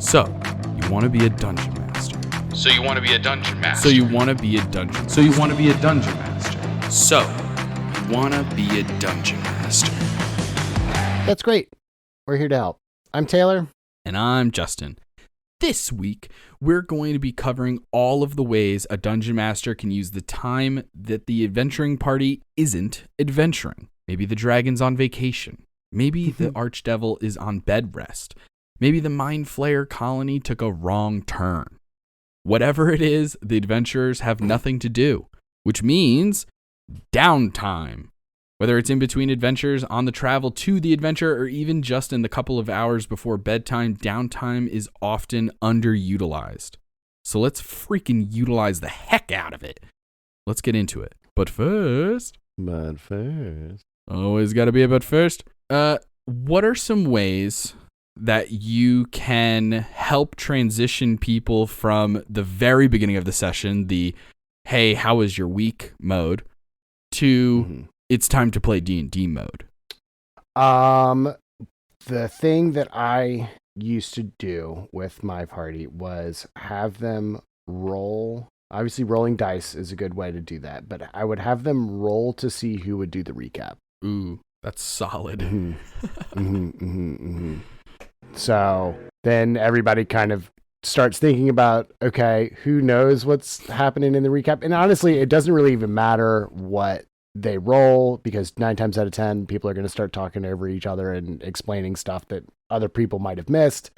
So, you want to be a dungeon master. So you want to be a dungeon master. So you want to be a dungeon. So you want to be a dungeon master. So, you want to be a dungeon master. That's great. We're here to help. I'm Taylor. And I'm Justin. This week, we're going to be covering all of the ways a dungeon master can use the time that the adventuring party isn't adventuring. Maybe the dragon's on vacation. Maybe the archdevil is on bedrest. Maybe the mindflayer colony took a wrong turn. Whatever it is, the adventurers have nothing to do, which means downtime. Whether it's in between adventures, on the travel to the adventure, or even just in the couple of hours before bedtime, downtime is often underutilized. So let's freaking utilize the heck out of it. Let's get into it. But first... Always got to be a but first. What are some ways that you can help transition people from the very beginning of the session, the, hey, how was your week mode, to... it's time to play D&D mode? The thing that I used to do with my party was have them roll. Obviously, rolling dice is a good way to do that, but I would have them roll to see who would do the recap. Ooh, that's solid. So then everybody kind of starts thinking about, okay, who knows what's happening in the recap? And honestly, it doesn't really even matter what they roll, because 9 times out of 10 people are going to start talking over each other and explaining stuff that other people might have missed.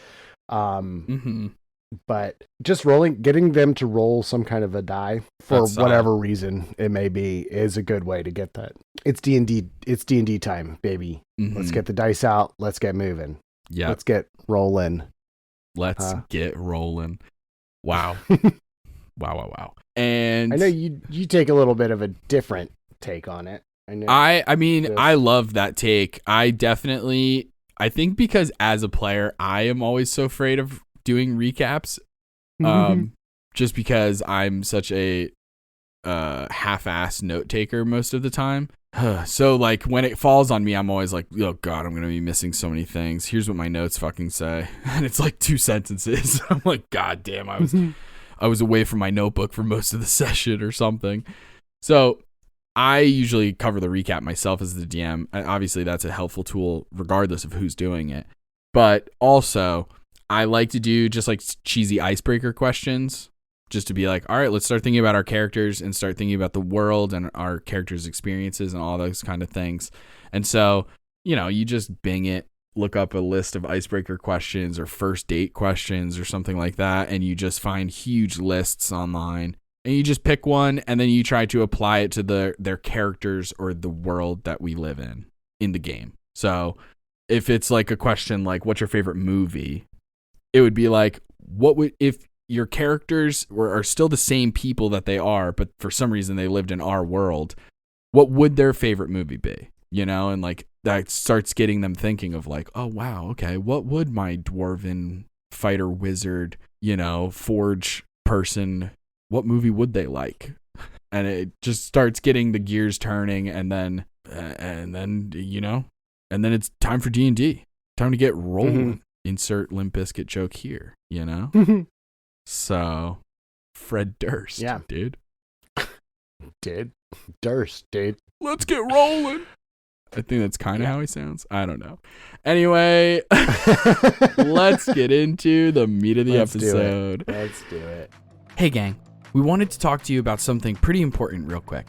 But just getting them to roll some kind of a die for whatever reason it may be is a good way to get that. It's D&D time, baby. Let's get the dice out. Let's get moving. Yeah. Let's get rolling. Let's get rolling. Wow. Wow. And I know you take a little bit of a different take on it. I mean, I love that take. I think because as a player, I am always so afraid of doing recaps. Just because I'm such a half-ass note taker most of the time. So like when it falls on me, I'm always like, oh God, I'm going to be missing so many things. Here's what my notes fucking say. And it's like 2 sentences. I'm like, God damn, I was away from my notebook for most of the session or something. So I usually cover the recap myself as the DM. Obviously, that's a helpful tool regardless of who's doing it. But also, I like to do just like cheesy icebreaker questions, just to be like, all right, let's start thinking about our characters and start thinking about the world and our characters' experiences and all those kind of things. And so, you just bing it, look up a list of icebreaker questions or first date questions or something like that, and you just find huge lists online. And you just pick one, and then you try to apply it to their characters or the world that we live in the game. So if it's like a question like, what's your favorite movie? It would be like, if your characters are still the same people that they are, but for some reason they lived in our world, what would their favorite movie be? And like that starts getting them thinking of like, oh, wow, okay, what would my dwarven fighter wizard, forge person, what movie would they like? And it just starts getting the gears turning, and then it's time for D&D. Time to get rolling. Insert Limp Bizkit joke here, So, Fred Durst, dude. Durst, dude. Let's get rolling. I think that's kind of how he sounds. I don't know. Anyway, let's get into the meat of the episode. Let's do it. Hey, gang. We wanted to talk to you about something pretty important real quick.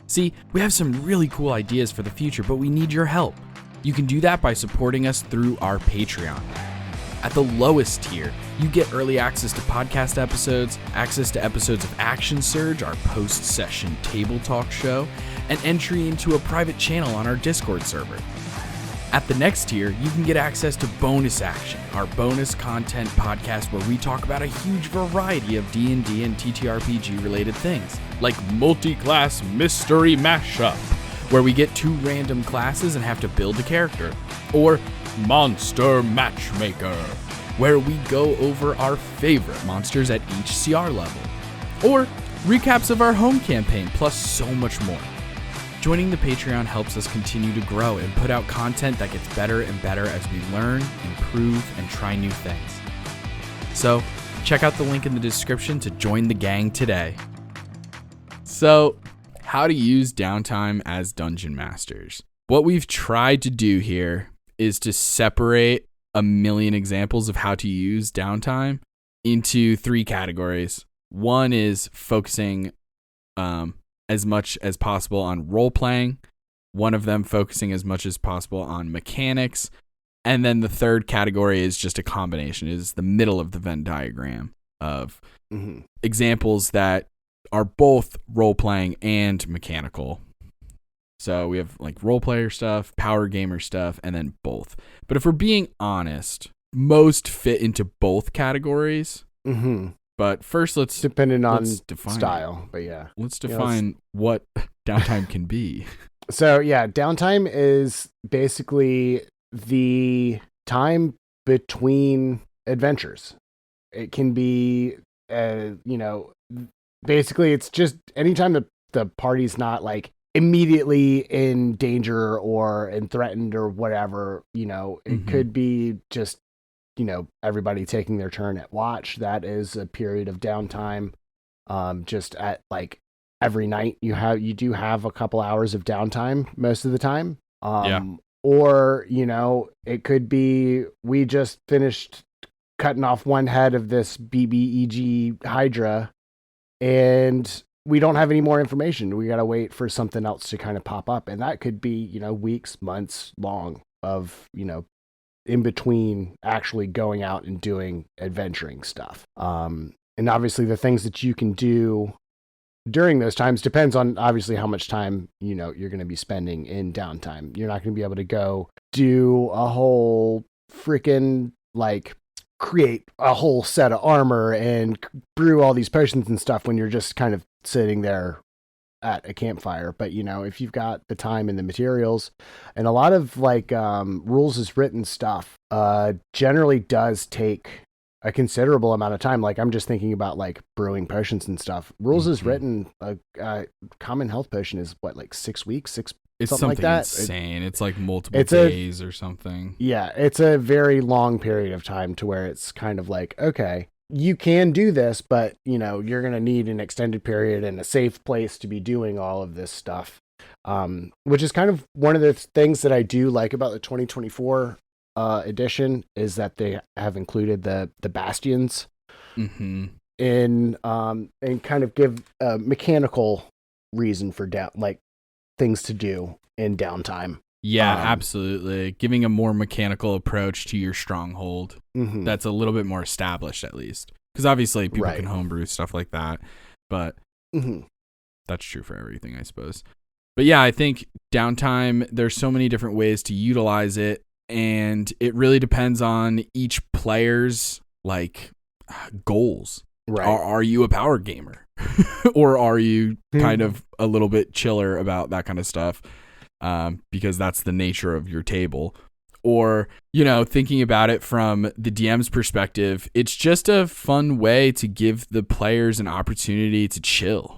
See, we have some really cool ideas for the future, but we need your help. You can do that by supporting us through our Patreon. At the lowest tier, you get early access to podcast episodes, access to episodes of Action Surge, our post-session table talk show, and entry into a private channel on our Discord server. At the next tier, you can get access to Bonus Action, our bonus content podcast where we talk about a huge variety of D&D and TTRPG related things, like multi-class mystery mashup, where we get 2 random classes and have to build a character, or Monster Matchmaker, where we go over our favorite monsters at each CR level, or recaps of our home campaign, plus so much more. Joining the Patreon helps us continue to grow and put out content that gets better and better as we learn, improve, and try new things. So check out the link in the description to join the gang today. So, how to use downtime as dungeon masters. What we've tried to do here is to separate a million examples of how to use downtime into 3 categories. One is focusing as much as possible on role playing. One of them focusing as much as possible on mechanics. And then the third category is just a combination, is the middle of the Venn diagram of examples that are both role playing and mechanical. So we have like role player stuff, power gamer stuff, and then both. But if we're being honest, most fit into both categories. But first, depending on define style. But yeah, let's define what downtime can be. So yeah, downtime is basically the time between adventures. It can be, basically it's just anytime the party's not like immediately in danger or threatened or whatever, it could be just, everybody taking their turn at watch. That is a period of downtime. Just at like every night you do have a couple hours of downtime most of the time. Or, it could be, we just finished cutting off one head of this BBEG Hydra and we don't have any more information. We got to wait for something else to kind of pop up. And that could be, weeks, months long of, in between actually going out and doing adventuring stuff. And obviously the things that you can do during those times depends on obviously how much time, you're going to be spending in downtime. You're not going to be able to go do a whole freaking like create a whole set of armor and brew all these potions and stuff when you're just kind of sitting there at a campfire. But if you've got the time and the materials, and a lot of like rules is written stuff generally does take a considerable amount of time. Like I'm just thinking about like brewing potions and stuff. Rules is written, a common health potion is what, like 6 weeks, it's something like that. Insane. It's like multiple days or something. Yeah, it's a very long period of time to where it's kind of like, okay, you can do this, but you're going to need an extended period and a safe place to be doing all of this stuff. Which is kind of one of the things that I do like about the 2024 edition is that they have included the bastions in and kind of give a mechanical reason for things to do in downtime. Yeah, absolutely. Giving a more mechanical approach to your stronghold. That's a little bit more established, at least. Because obviously people can homebrew stuff like that. But that's true for everything, I suppose. But yeah, I think downtime, there's so many different ways to utilize it. And it really depends on each player's like goals. Right. Are you a power gamer? Or are you kind of a little bit chiller about that kind of stuff? Because that's the nature of your table. Or, thinking about it from the DM's perspective, it's just a fun way to give the players an opportunity to chill,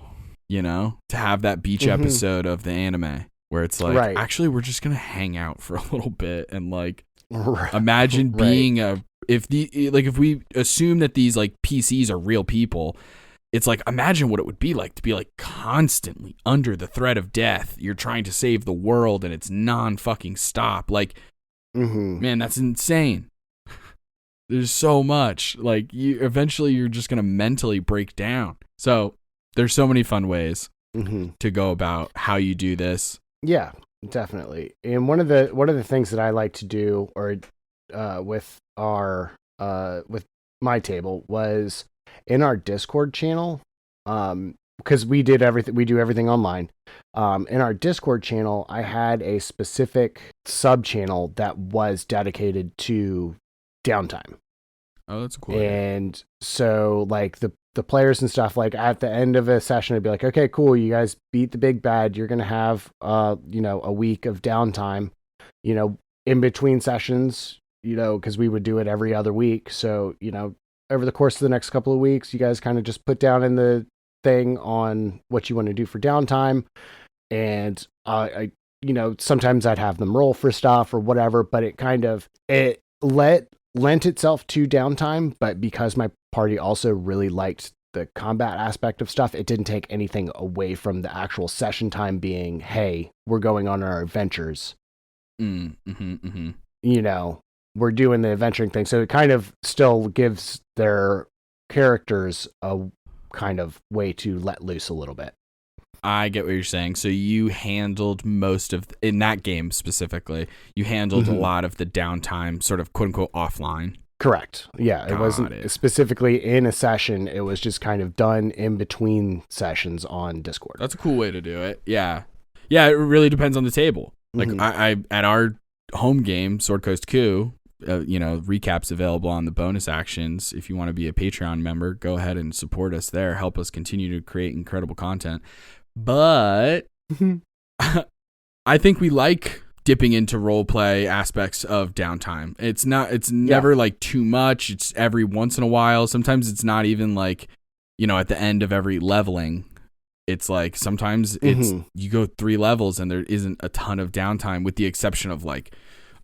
to have that beach episode of the anime where it's like, actually, we're just going to hang out for a little bit and like imagine being if we assume that these like PCs are real people, it's like, imagine what it would be like to be like constantly under the threat of death. You're trying to save the world and it's non-fucking stop. Like, man, that's insane. There's so much. Like, eventually you're just going to mentally break down. So there's so many fun ways to go about how you do this. Yeah, definitely. And one of the things that I like to do or with my table was in our Discord channel, because we do everything online. In our Discord channel, I had a specific sub channel that was dedicated to downtime. Oh, that's cool. And so like the players and stuff, like at the end of a session, I'd be like, okay, cool. You guys beat the big bad. You're going to have, a week of downtime, in between sessions, cause we would do it every other week. So, over the course of the next couple of weeks, you guys kind of just put down in the thing on what you want to do for downtime. And, sometimes I'd have them roll for stuff or whatever, but it let lent itself to downtime, but because my party also really liked the combat aspect of stuff, it didn't take anything away from the actual session time being, hey, we're going on our adventures. You know, we're doing the adventuring thing. So it kind of still gives their characters a kind of way to let loose a little bit. I get what you're saying. So you handled most of, in that game specifically, you handled a lot of the downtime sort of quote unquote offline. Correct. Yeah, it wasn't specifically in a session. It was just kind of done in between sessions on Discord. That's a cool way to do it. Yeah. Yeah, it really depends on the table. Like I at our home game, Sword Coast Coup, recaps available on the bonus actions. If you want to be a Patreon member, go ahead and support us there. Help us continue to create incredible content. But I think we like dipping into role play aspects of downtime. It's never like too much. It's every once in a while. Sometimes it's not even like, at the end of every leveling. It's like sometimes it's you go 3 levels and there isn't a ton of downtime, with the exception of like,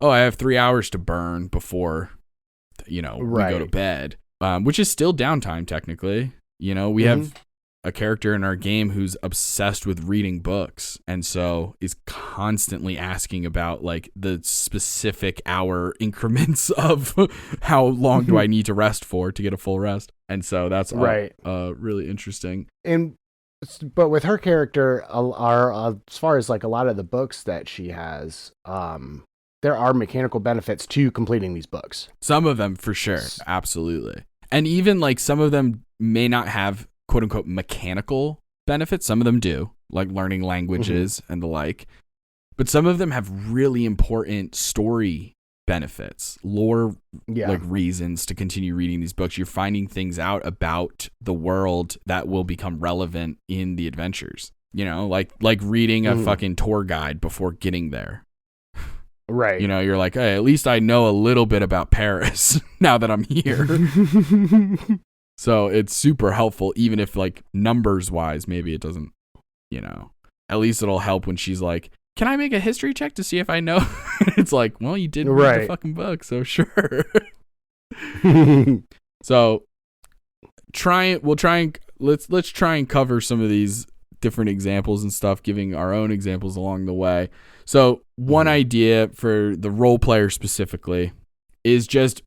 oh, I have 3 hours to burn before, we go to bed, which is still downtime technically. We have a character in our game who's obsessed with reading books, and so is constantly asking about like the specific hour increments of how long do I need to rest for to get a full rest. And so that's really interesting. But with her character, as far as like a lot of the books that she has, there are mechanical benefits to completing these books. Some of them for sure. Absolutely. And even like some of them may not have quote unquote mechanical benefits. Some of them do, like learning languages and the like. But some of them have really important story benefits, lore, like reasons to continue reading these books. You're finding things out about the world that will become relevant in the adventures. Like reading a fucking tour guide before getting there. Right. You're like, hey, at least I know a little bit about Paris now that I'm here. So it's super helpful, even if like numbers wise, maybe it doesn't, at least it'll help when she's like, can I make a history check to see if I know? It's like, well, you did read the fucking book, so sure. So let's try and cover some of these different examples and stuff, giving our own examples along the way. So one idea for the role player specifically is just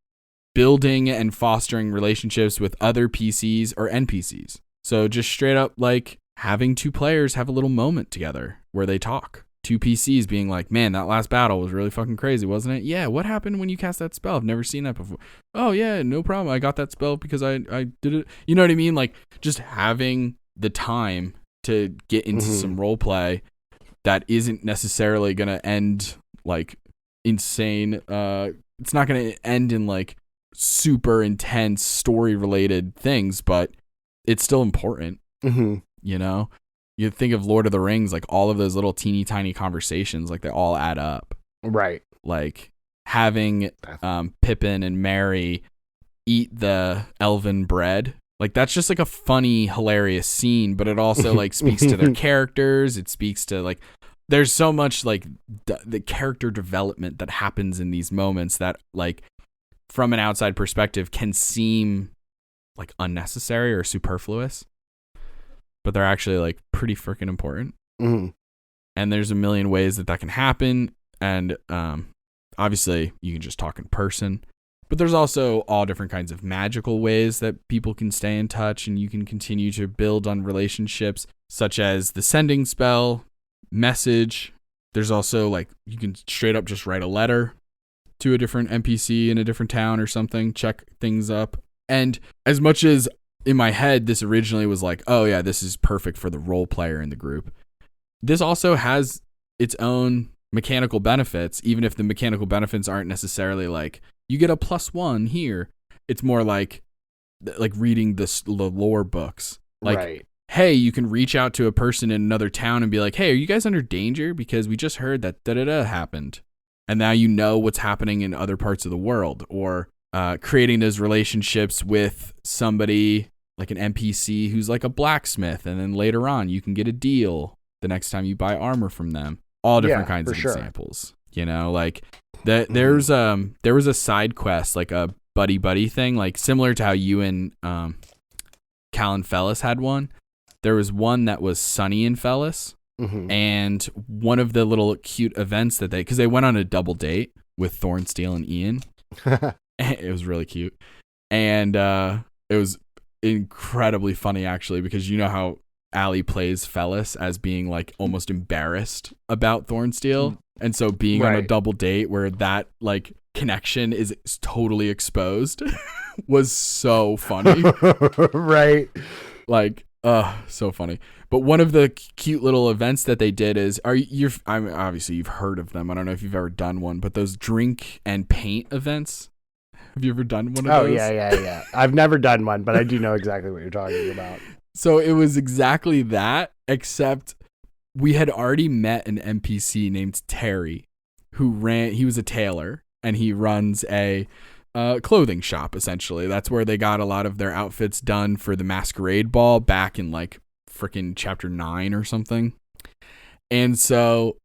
building and fostering relationships with other PCs or NPCs. So just straight up like having 2 players have a little moment together where they talk. 2 PCs being like, man, that last battle was really fucking crazy, wasn't it? Yeah, what happened when you cast that spell? I've never seen that before. Oh yeah, no problem. I got that spell because I did it. You know what I mean? Like just having the time to get into some role play that isn't necessarily going to end like insane. It's not going to end in like super intense story related things, but it's still important. You think of Lord of the Rings, like all of those little teeny tiny conversations, like they all add up, right? Like having Pippin and Merry eat the elven bread, like that's just like a funny hilarious scene, but it also like speaks to their characters. It speaks to like there's so much like the character development that happens in these moments that like from an outside perspective can seem like unnecessary or superfluous, but they're actually like pretty freaking important. And there's a million ways that can happen. And obviously you can just talk in person, but there's also all different kinds of magical ways that people can stay in touch and you can continue to build on relationships, such as the sending spell, message. There's also like you can straight up just write a letter to a different NPC in a different town or something, check things up. And as much as in my head this originally was like, oh yeah, this is perfect for the role player in the group, this also has its own mechanical benefits, even if the mechanical benefits aren't necessarily like you get a +1 here. It's more like reading the lore books, like hey, you can reach out to a person in another town and be like, hey, are you guys under danger? Because we just heard that da-da-da happened. And now you know what's happening in other parts of the world. Or creating those relationships with somebody like an NPC who's like a blacksmith. And then later on, you can get a deal the next time you buy armor from them. All different kinds of examples. You know, like there was a side quest, like a buddy thing, like similar to how you and Cal and Fellis had one. There was one that was Sunny and Fellis, and one of the little cute events that because they went on a double date with Thornsteel and Ian. It was really cute, and it was incredibly funny actually, because you know how Allie plays Fellis as being like almost embarrassed about Thornsteel, and so being on a double date where that like connection is totally exposed was so funny. Right. Like, so funny. But one of the cute little events that they did is, obviously you've heard of them. I don't know if you've ever done one, but those drink and paint events. Have you ever done one of those? Oh, yeah. I've never done one, but I do know exactly what you're talking about. So it was exactly that, except we had already met an NPC named Terry he was a tailor, and he runs a clothing shop, essentially. That's where they got a lot of their outfits done for the masquerade ball back in like freaking chapter 9 or something. And so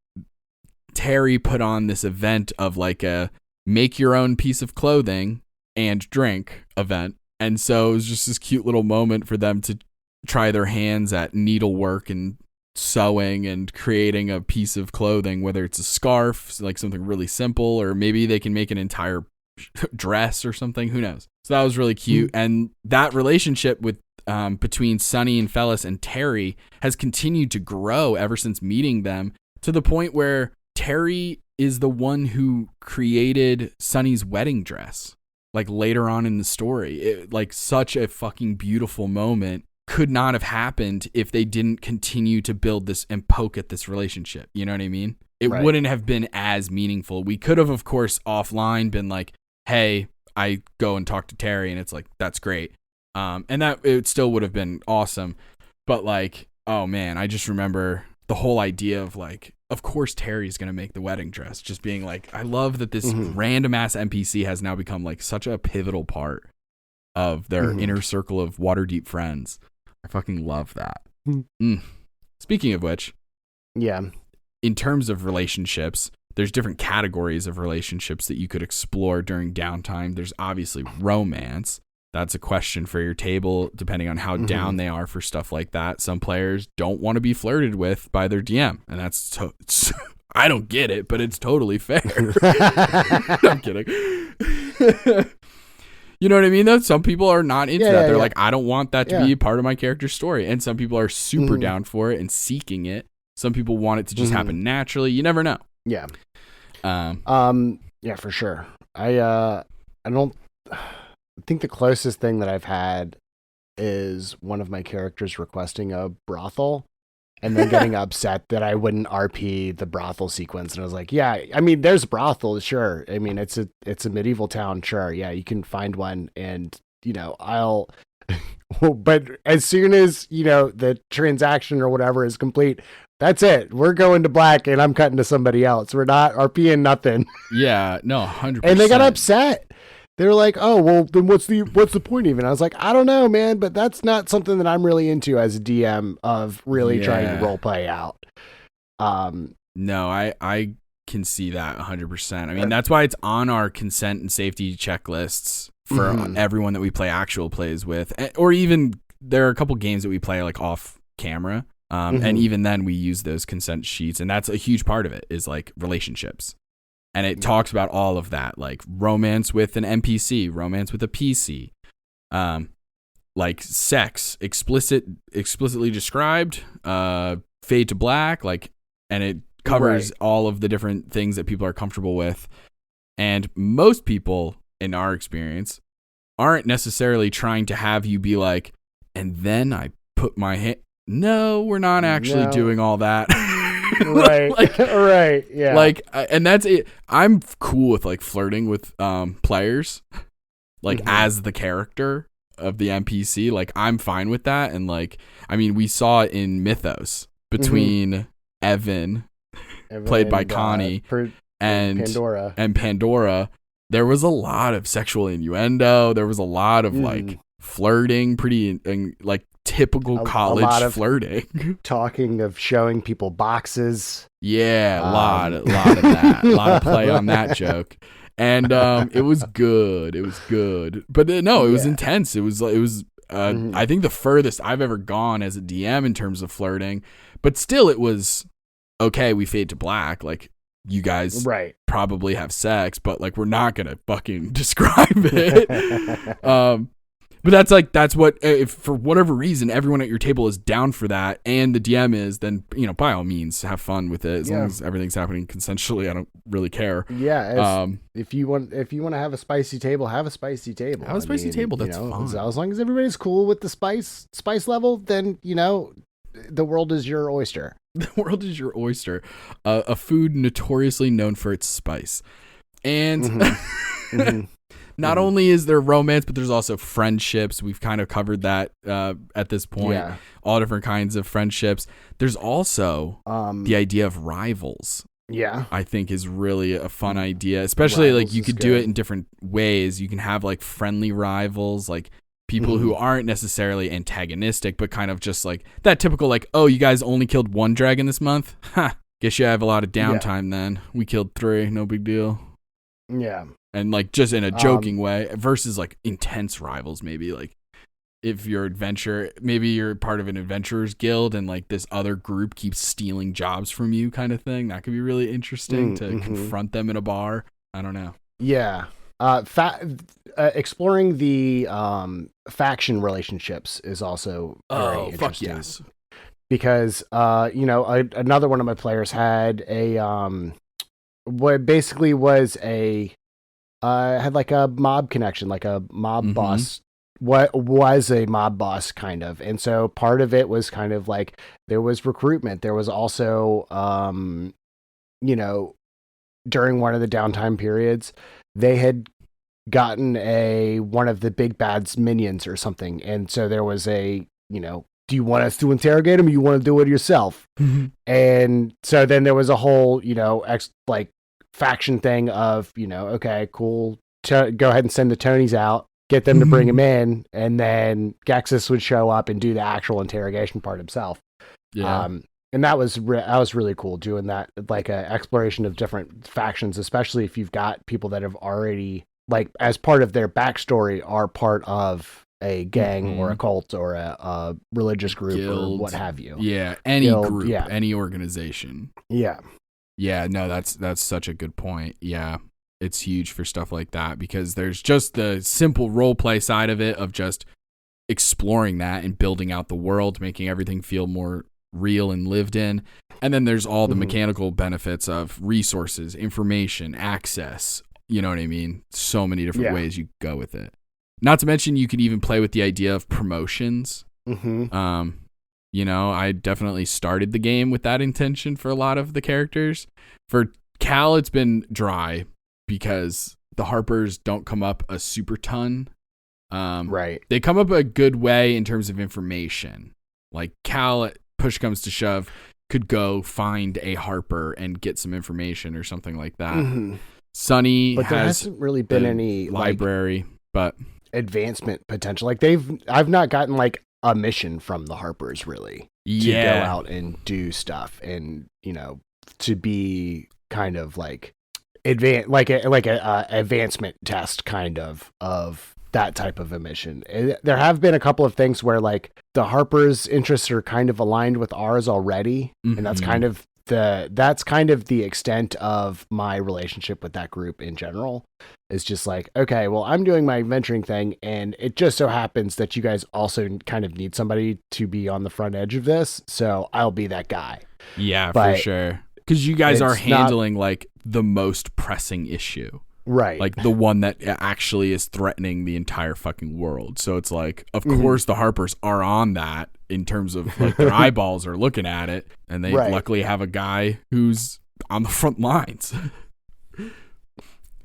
Terry put on this event of like a make your own piece of clothing and drink event. And so it was just this cute little moment for them to try their hands at needlework and sewing and creating a piece of clothing, whether it's a scarf, like something really simple, or maybe they can make an entire dress or something. Who knows? So that was really cute. And that relationship with between Sunny and Fellis and Terry has continued to grow ever since meeting them, to the point where Terry is the one who created Sunny's wedding dress, like later on in the story. Like such a fucking beautiful moment could not have happened if they didn't continue to build this and poke at this relationship. You know what I mean? It wouldn't have been as meaningful. We could have, of course, offline been like, hey, I go and talk to Terry, and it's like, that's great. And that it still would have been awesome. But like, oh man, I just remember the whole idea of like, of course Terry's going to make the wedding dress, just being like, I love that this random ass NPC has now become like such a pivotal part of their inner circle of Waterdeep friends. I fucking love that. Speaking of which, yeah, in terms of relationships, there's different categories of relationships that you could explore during downtime. There's obviously romance. That's a question for your table, depending on how down they are for stuff like that. Some players don't want to be flirted with by their DM, and that's I don't get it, but it's totally fair. I'm kidding. You know what I mean, though? Some people are not into that. They're like, I don't want that to be a part of my character's story. And some people are super down for it and seeking it. Some people want it to just happen naturally. You never know. Yeah. Yeah, for sure. I think the closest thing that I've had is one of my characters requesting a brothel and then getting upset that I wouldn't RP the brothel sequence. And I was like, yeah, I mean, there's a brothel, sure. I mean, it's a medieval town, sure. Yeah, you can find one, and, you know, I'll, but as soon as, you know, the transaction or whatever is complete, that's it. We're going to black, and I'm cutting to somebody else. We're not RPing nothing. Yeah, no, 100%. And they got upset. They were like, oh, well, then what's the point even? I was like, I don't know, man, but that's not something that I'm really into as a DM of really trying to role play out. No, I can see that 100%. I mean, that's why it's on our consent and safety checklists for everyone that we play actual plays with. Or even there are a couple games that we play like off camera. And even then we use those consent sheets. And that's a huge part of it, is like relationships. And it talks about all of that, like romance with an NPC, romance with a PC, like sex, explicitly described, fade to black, like, and it covers all of the different things that people are comfortable with. And most people, in our experience, aren't necessarily trying to have you be like, and then I put my hand. No, we're not actually doing all that. Right. Right. Yeah. Like, and that's it. I'm cool with like flirting with players, like as the character of the NPC. Like, I'm fine with that. And like, I mean, we saw it in Mythos between Evan, played by Connie, and Pandora. There was a lot of sexual innuendo. There was a lot of like flirting, pretty like typical college flirting. Talking of showing people boxes. Yeah, a lot of that. A lot of play on that joke. And it was good. It was good. But no, it was intense. It was I think the furthest I've ever gone as a DM in terms of flirting. But still, it was okay. We fade to black. Like, you guys probably have sex, but like, we're not gonna fucking describe it. But that's what, if for whatever reason everyone at your table is down for that, and the DM is, then by all means have fun with it. As long as everything's happening consensually, I don't really care. Yeah. If you want to have a spicy table, have a spicy table. Have a spicy table. That's fine. As long as everybody's cool with the spice level, then the world is your oyster. The world is your oyster. A food notoriously known for its spice, and. Not only is there romance, but there's also friendships. We've kind of covered that at this point. Yeah. All different kinds of friendships. There's also the idea of rivals. Yeah. I think is really a fun idea, especially rivals, like you could do it in different ways. You can have like friendly rivals, like people who aren't necessarily antagonistic, but kind of just like that typical like, oh, you guys only killed one dragon this month? Guess you have a lot of downtime then. We killed 3, no big deal. Yeah. And like just in a joking way versus like intense rivals, maybe like if maybe you're part of an adventurers guild and like this other group keeps stealing jobs from you kind of thing. That could be really interesting to confront them in a bar. I don't know. Yeah. Exploring the faction relationships is also very interesting. Fuck yes. Because another one of my players had what basically was had like a mob connection, like a mob boss. What was a mob boss kind of, and so part of it was kind of like there was recruitment. There was also, during one of the downtime periods, they had gotten one of the big bad's minions or something, and so there was do you want us to interrogate him, or you want to do it yourself? And so then there was a whole faction thing of okay, cool, go ahead and send the Tonys out, get them to bring him in, and then Gexus would show up and do the actual interrogation part himself. And that was really cool, doing that, like a exploration of different factions, especially if you've got people that have already, like, as part of their backstory, are part of a gang or a cult or a religious group or what have you. Any group, any organization. Yeah, no, that's such a good point. Yeah, it's huge for stuff like that because there's just the simple role play side of it of just exploring that and building out the world, making everything feel more real and lived in. And then there's all the mechanical benefits of resources, information, access. You know what I mean? So many different ways you go with it. Not to mention you can even play with the idea of promotions. I definitely started the game with that intention for a lot of the characters. For Cal, it's been dry because the Harpers don't come up a super ton. They come up a good way in terms of information. Like Cal, push comes to shove, could go find a Harper and get some information or something like that. Sunny but there hasn't really been any library, but advancement potential. Like I've not gotten like a mission from the Harpers really to go out and do stuff and to be kind of like a advancement test kind of that type of a mission. There have been a couple of things where like the Harpers' interests are kind of aligned with ours already, and that's kind of the extent of my relationship with that group in general. Is just like, okay, well, I'm doing my adventuring thing, and it just so happens that you guys also kind of need somebody to be on the front edge of this, so I'll be that guy. Yeah, for sure. Because you guys are handling like the most pressing issue. Right. Like the one that actually is threatening the entire fucking world. So it's like, of course the Harpers are on that in terms of like their eyeballs are looking at it, and they luckily have a guy who's on the front lines.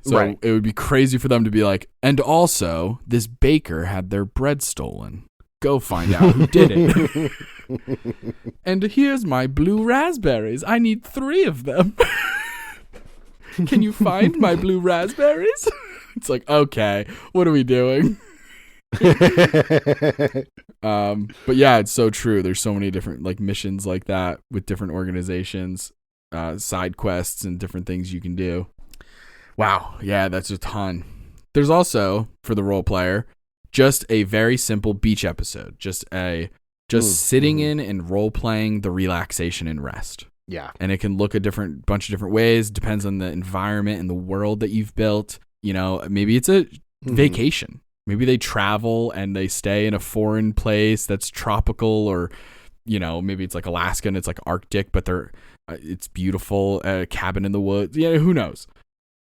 So it would be crazy for them to be like, and also this baker had their bread stolen. Go find out who did it. And here's my blue raspberries. I need 3 of them. Can you find my blue raspberries? It's like, okay, what are we doing? But yeah, it's so true. There's so many different like missions like that with different organizations, side quests, and different things you can do. Wow, yeah, that's a ton. There's also, for the role player, just a very simple beach episode. Just sitting in and role playing the relaxation and rest. Yeah. And it can look a bunch of different ways. Depends on the environment and the world that you've built. You know, maybe it's a vacation. Maybe they travel and they stay in a foreign place that's tropical, or, you know, maybe it's like Alaska and it's like Arctic, but it's beautiful, a cabin in the woods. Yeah, who knows?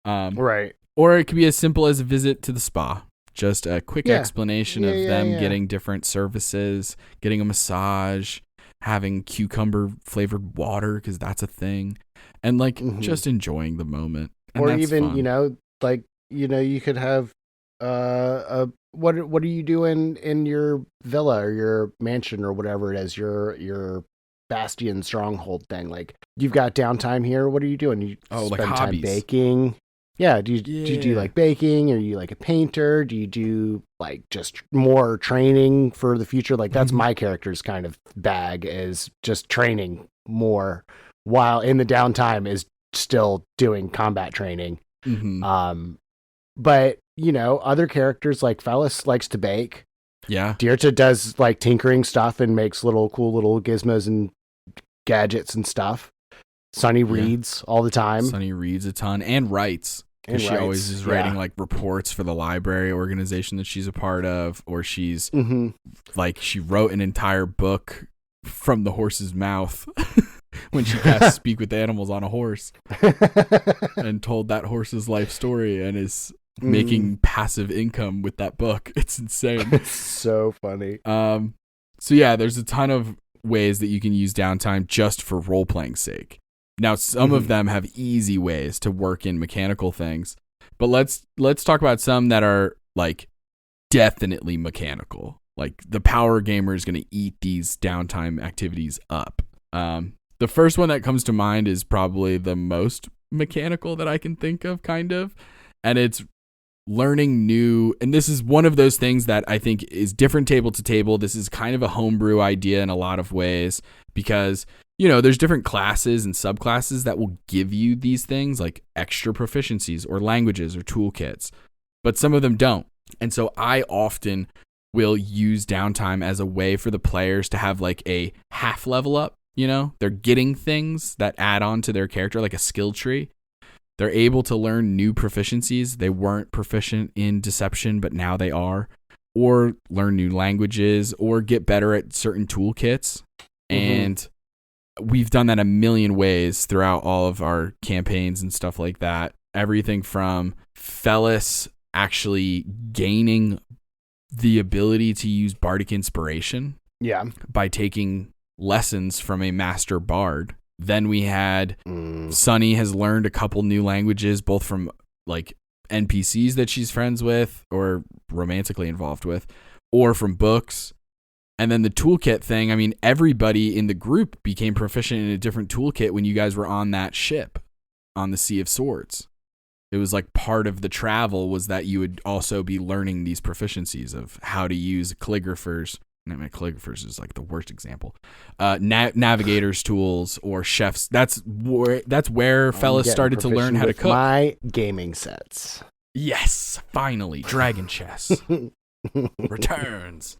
Right. Or it could be as simple as a visit to the spa. Just a quick explanation of them getting different services, getting a massage, having cucumber flavored water, because that's a thing, and like just enjoying the moment. And or that's even fun. You know, like, you know, you could have what are you doing in your villa or your mansion or whatever it is, your bastion stronghold thing. Like, you've got downtime here. What are you doing? You like spend time hobbies. baking. Yeah. Do you do like baking? Are you like a painter? Do you do like just more training for the future? Like, that's my character's kind of bag, is just training more, while in the downtime is still doing combat training. But, you know, other characters like Fellis likes to bake. Yeah. Deirdre does like tinkering stuff and makes cool little gizmos and gadgets and stuff. Sunny reads all the time. Sunny reads a ton and writes. Because she always is writing like reports for the library organization that she's a part of, or she's like, she wrote an entire book from the horse's mouth when she got to speak with animals on a horse and told that horse's life story and is making passive income with that book. It's insane. It's so funny. So yeah, there's a ton of ways that you can use downtime just for role playing sake. Now, some of them have easy ways to work in mechanical things, but let's talk about some that are like definitely mechanical. Like, the power gamer is going to eat these downtime activities up. The first one that comes to mind is probably the most mechanical that I can think of, kind of, and it's learning new. And this is one of those things that I think is different table to table. This is kind of a homebrew idea in a lot of ways, because, you know, there's different classes and subclasses that will give you these things like extra proficiencies or languages or toolkits, but some of them don't. And so I often will use downtime as a way for the players to have like a half level up. You know, they're getting things that add on to their character, like a skill tree. They're able to learn new proficiencies. They weren't proficient in deception, but now they are, or learn new languages, or get better at certain toolkits. And we've done that a million ways throughout all of our campaigns and stuff like that. Everything from Fellis actually gaining the ability to use bardic inspiration by taking lessons from a master bard. Then we had Sunny has learned a couple new languages, both from like NPCs that she's friends with or romantically involved with, or from books. And then the toolkit thing, I mean, everybody in the group became proficient in a different toolkit when you guys were on that ship on the Sea of Swords. It was like part of the travel was that you would also be learning these proficiencies of how to use calligraphers. I mean, calligraphers is like the worst example. Navigators tools or chefs. That's where fellas started to learn how to cook. My gaming sets. Yes, finally, Dragon Chess returns.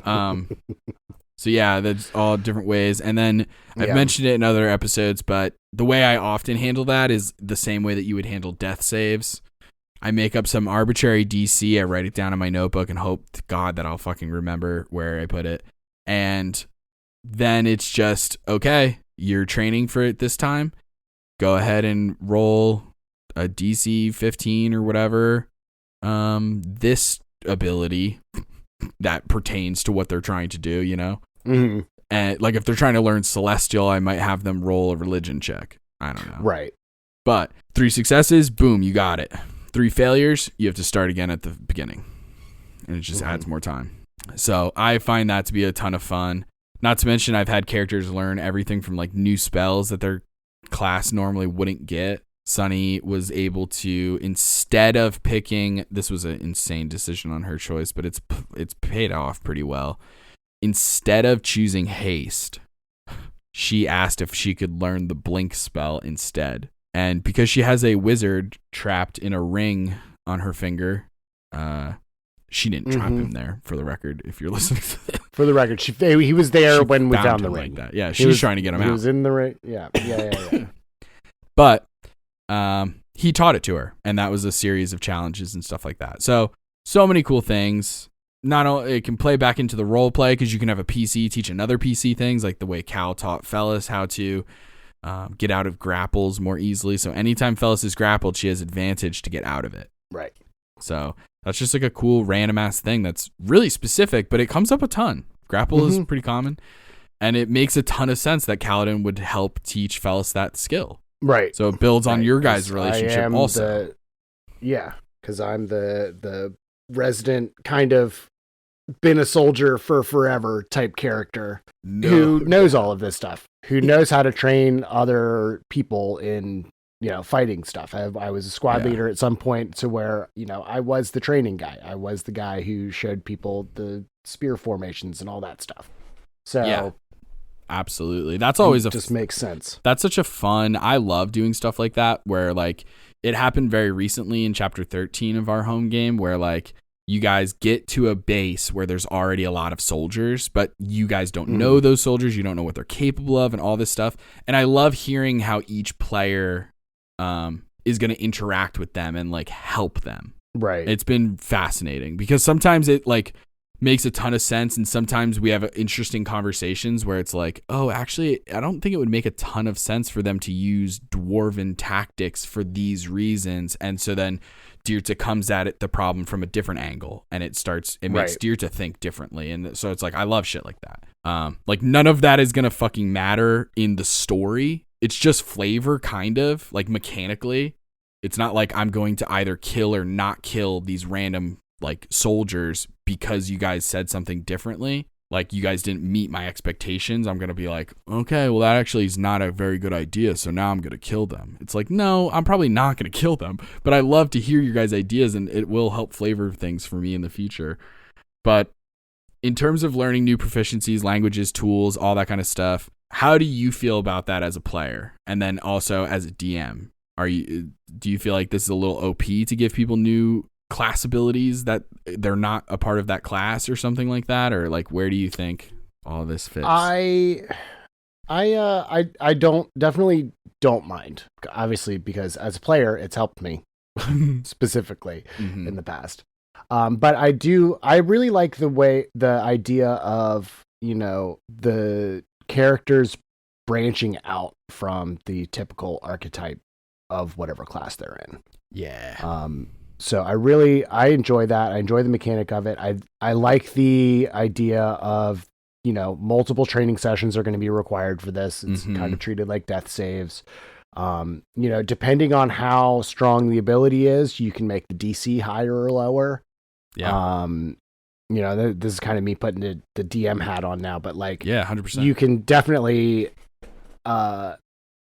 So yeah, that's all different ways. And then I've mentioned it in other episodes, but the way I often handle that is the same way that you would handle death saves. I make up some arbitrary DC. I write it down in my notebook and hope to God that I'll fucking remember where I put it. And then it's just, okay, you're training for it this time. Go ahead and roll a DC 15 or whatever. This ability that pertains to what they're trying to do, you know? And like if they're trying to learn Celestial, I might have them roll a religion check. I don't know. Right. But 3 successes, boom, you got it. 3 failures, you have to start again at the beginning. And it just adds more time. So I find that to be a ton of fun. Not to mention I've had characters learn everything from like new spells that their class normally wouldn't get. Sunny was able to, instead of picking, this was an insane decision on her choice, but it's paid off pretty well. Instead of choosing haste, she asked if she could learn the blink spell instead. And because she has a wizard trapped in a ring on her finger, she didn't trap him there, for the record, if you're listening to this. For the record, he was there when we found the ring. Like that. Yeah, she was trying to get him out. He was in the ring. Yeah. But he taught it to her, and that was a series of challenges and stuff like that. So many cool things. Not only it can play back into the role play, because you can have a PC teach another PC things, like the way Cal taught Fellas how to get out of grapples more easily. So anytime Fellas is grappled, she has advantage to get out of it. Right. So that's just like a cool random ass thing that's really specific, but it comes up a ton. Grapple is pretty common, and it makes a ton of sense that Kaladin would help teach Fellas that skill. Right. So it builds on your guys' relationship also. Because I'm the resident kind of been a soldier for forever type character who knows all of this stuff, who knows how to train other people in, fighting stuff. I was a squad leader at some point to where, I was the training guy. I was the guy who showed people the spear formations and all that stuff. So yeah, absolutely. That's always just makes sense. That's such a fun, I love doing stuff like that, where like it happened very recently in chapter 13 of our home game, where like you guys get to a base where there's already a lot of soldiers, but you guys don't know those soldiers. You don't know what they're capable of and all this stuff. And I love hearing how each player is going to interact with them and like help them. Right. It's been fascinating because sometimes it like makes a ton of sense. And sometimes we have interesting conversations where it's like, oh, actually, I don't think it would make a ton of sense for them to use dwarven tactics for these reasons. And so then Dirta comes at it, the problem from a different angle, and it makes Dirta think differently. And so it's like, I love shit like that. Like none of that is going to fucking matter in the story. It's just flavor, kind of like mechanically. It's not like I'm going to either kill or not kill these random like soldiers because you guys said something differently. Like you guys didn't meet my expectations. I'm going to be like, okay, well that actually is not a very good idea. So now I'm going to kill them. It's like, no, I'm probably not going to kill them, but I love to hear your guys' ideas and it will help flavor things for me in the future. But in terms of learning new proficiencies, languages, tools, all that kind of stuff, how do you feel about that as a player? And then also as a DM, do you feel like this is a little OP to give people new class abilities that they're not a part of that class or something like that? Or like, where do you think all this fits? I definitely don't mind, obviously, because as a player, it's helped me specifically in the past. But I really like the idea of, the characters branching out from the typical archetype of whatever class they're in. Yeah. So I enjoy that. I enjoy the mechanic of it. I like the idea of, multiple training sessions are going to be required for this. It's kind of treated like death saves. Depending on how strong the ability is, you can make the DC higher or lower. Yeah. This is kind of me putting the DM hat on now, but like, yeah, 100%. You can definitely,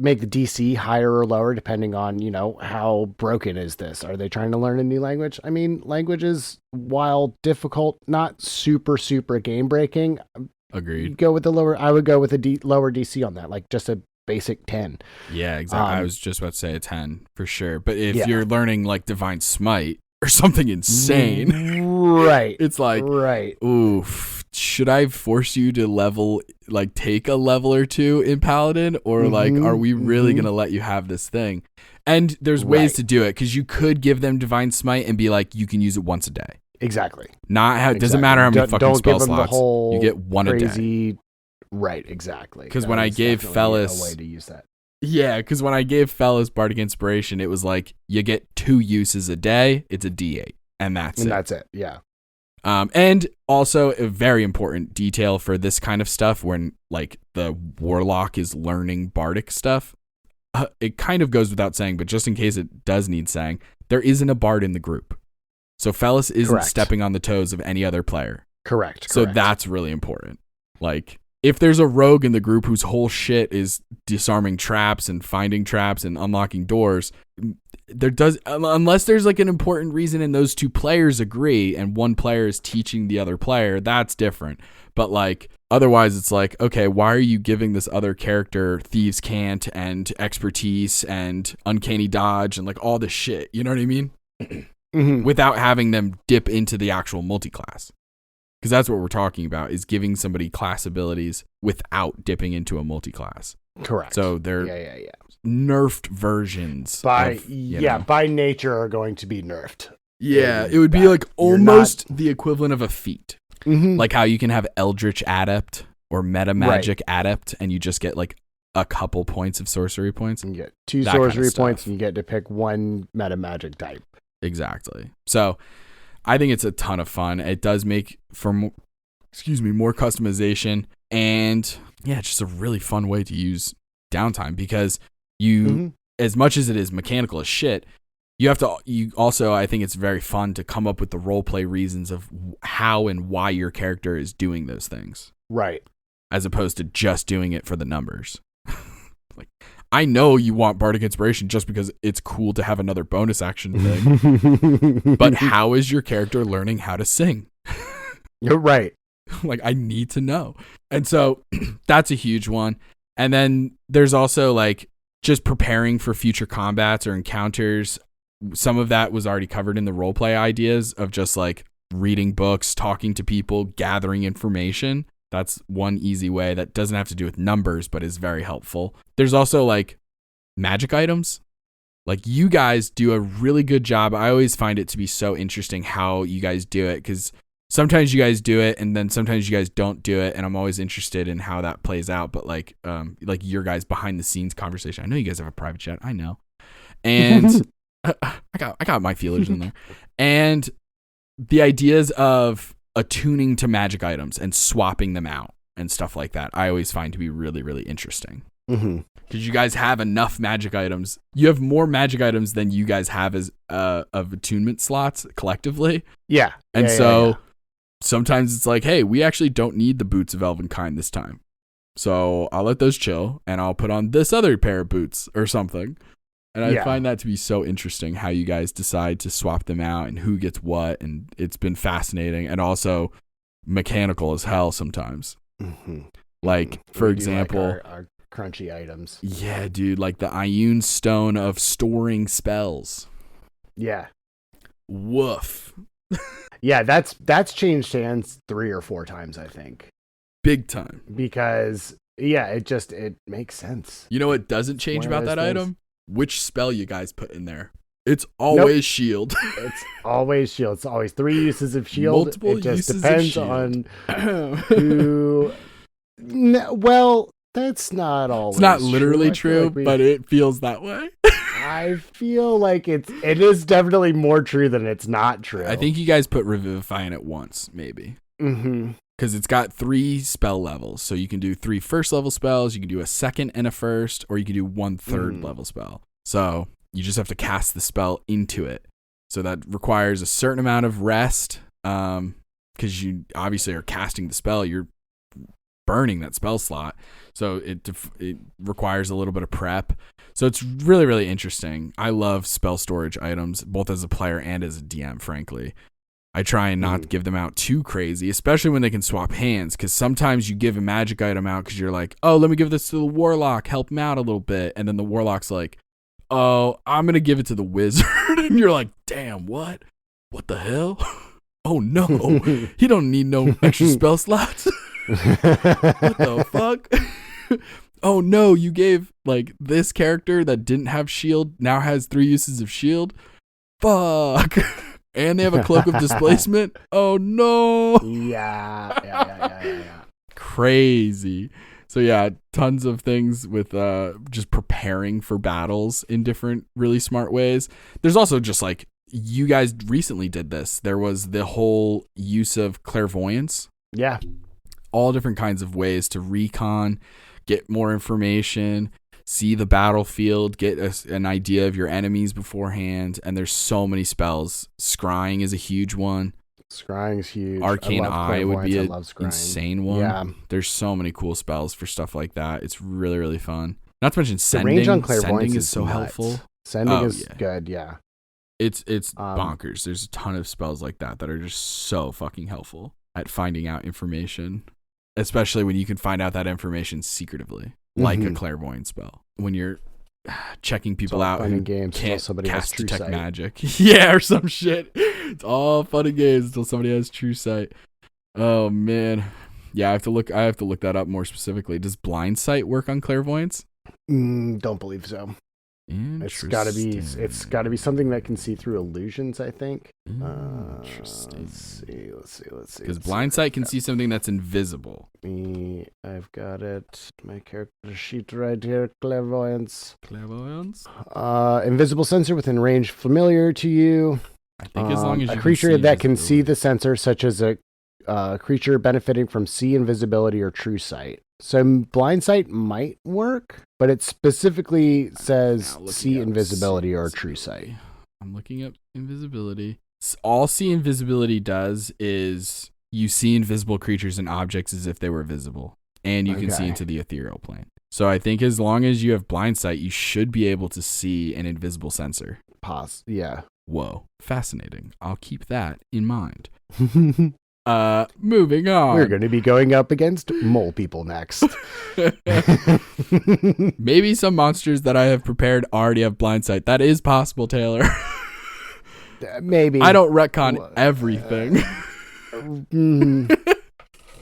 make the DC higher or lower depending on, how broken is this? Are they trying to learn a new language? I mean, languages, while difficult, not super, super game breaking. Agreed. I would go with a lower DC on that, like just a basic 10. Yeah, exactly. I was just about to say a 10 for sure. But if you're learning like Divine Smite or something insane, right? It's like, oof. Should I force you to take a level or two in Paladin, or like, are we really going to let you have this thing? And there's ways to do it, because you could give them Divine Smite and be like, you can use it once a day. Exactly. Doesn't matter how many fucking spell slots. You get one a day. Right, exactly. Because when I gave Fellas a way to use that. Yeah, because when I gave Fellas Bardic Inspiration, it was like, you get 2 uses a day, it's a D8, and that's it. Yeah. And also a very important detail for this kind of stuff, when like the warlock is learning bardic stuff, it kind of goes without saying, but just in case it does need saying, there isn't a bard in the group. So Fellas isn't stepping on the toes of any other player. Correct. So that's really important. Like, if there's a rogue in the group whose whole shit is disarming traps and finding traps and unlocking doors, unless there's like an important reason and those two players agree and one player is teaching the other player, that's different. But like otherwise it's like, okay, why are you giving this other character thieves' cant and expertise and uncanny dodge and like all this shit, you know what I mean? Without having them dip into the actual multi-class. Because that's what we're talking about, is giving somebody class abilities without dipping into a multi-class. Correct. So they're nerfed versions. By nature are going to be nerfed. Yeah, it would be like almost the equivalent of a feat. Like how you can have Eldritch Adept or Meta Magic Adept, and you just get like a couple points of sorcery points. You get 2 sorcery points, and you get to pick 1 Meta Magic type. Exactly. So I think it's a ton of fun. It does make for more customization, and it's just a really fun way to use Downtime, because you, as much as it is mechanical as shit, you also, I think it's very fun to come up with the role play reasons of how and why your character is doing those things. Right. As opposed to just doing it for the numbers. Like, I know you want Bardic Inspiration just because it's cool to have another bonus action thing. But how is your character learning how to sing? You're right. Like, I need to know. And so that's a huge one. And then there's also like just preparing for future combats or encounters. Some of that was already covered in the roleplay ideas of just like reading books, talking to people, gathering information. That's one easy way that doesn't have to do with numbers, but is very helpful. There's also like magic items. Like, you guys do a really good job. I always find it to be so interesting how you guys do it, because sometimes you guys do it and then sometimes you guys don't do it. And I'm always interested in how that plays out. But like your guys behind the scenes conversation. I know you guys have a private chat. I know. And I got my feelers in there. And the ideas of attuning to magic items and swapping them out and stuff like that, I always find to be really, really interesting. Because you guys have enough magic items. You have more magic items than you guys have as of attunement slots collectively. Yeah. And sometimes it's like, hey, we actually don't need the boots of Elvenkind this time. So I'll let those chill and I'll put on this other pair of boots or something. And I find that to be so interesting how you guys decide to swap them out and who gets what. And it's been fascinating and also mechanical as hell sometimes. Like, for example, like our crunchy items. Yeah, dude, like the Ioun Stone of storing spells. Yeah. Woof. Yeah, that's changed hands 3 or 4 times, I think. Big time. Because it makes sense. You know what doesn't change about that item? Which spell you guys put in there. It's always shield. It's always shield. It's always 3 uses of shield. Multiple it just uses depends of on who. Well, that's not always. It's not literally true, but it feels that way. I feel like it is definitely more true than it's not true. I think you guys put Revivify in it once, maybe. Because it's got 3 spell levels. So you can do 3 first level spells, you can do a second and a first, or you can do 1 third level spell. So you just have to cast the spell into it. So that requires a certain amount of rest. Because you obviously are casting the spell, you're burning that spell slot. So it requires a little bit of prep. So it's really, really interesting. I love spell storage items, both as a player and as a DM, frankly. I try and not give them out too crazy, especially when they can swap hands, because sometimes you give a magic item out because you're like, oh, let me give this to the warlock, help him out a little bit. And then the warlock's like, oh, I'm going to give it to the wizard. And you're like, damn, what? What the hell? Oh, no. He don't need no extra spell slots. What the fuck? Oh, no, you gave like this character that didn't have shield now has 3 uses of shield. Fuck. And they have a cloak of displacement. Oh no. Yeah. Crazy. So yeah, tons of things with just preparing for battles in different really smart ways. There's also just like, you guys recently did this. There was the whole use of clairvoyance. Yeah. All different kinds of ways to recon, get more information, see the battlefield, get an idea of your enemies beforehand. And there's so many spells. Scrying is a huge one. Scrying's huge. Arcane Eye would be an an insane one. Yeah. There's so many cool spells for stuff like that. It's really, really fun. Not to mention The sending. range on clairvoyance Sending is is so nuts. helpful. Sending is good, yeah. It's bonkers. There's a ton of spells like that are just so fucking helpful at finding out information, especially when you can find out that information secretively, like a clairvoyant spell. When you're checking people out who can't cast detect magic. Yeah, or some shit. It's all fun and games until somebody has true sight. Oh man. Yeah, I have to look that up more specifically. Does blind sight work on clairvoyance? Don't believe so. It's got to be something that can see through illusions, I think. Interesting. Let's see. Because blind sight can see something that's invisible. I've got it. My character sheet right here. Clairvoyance. Invisible sensor within range familiar to you. I think as long as you a creature that can see the sensor, such as a creature benefiting from see invisibility or true sight. So blind sight might work, but it specifically says see invisibility or true sight. I'm looking up invisibility. All see invisibility does is you see invisible creatures and objects as if they were visible, and you can see into the ethereal plane. So I think as long as you have blind sight, you should be able to see an invisible sensor. Yeah. Whoa, fascinating. I'll keep that in mind. Moving on. We're going to be going up against mole people next. Maybe some monsters that I have prepared already have blind sight. That is possible, Taylor. Maybe. I don't retcon everything.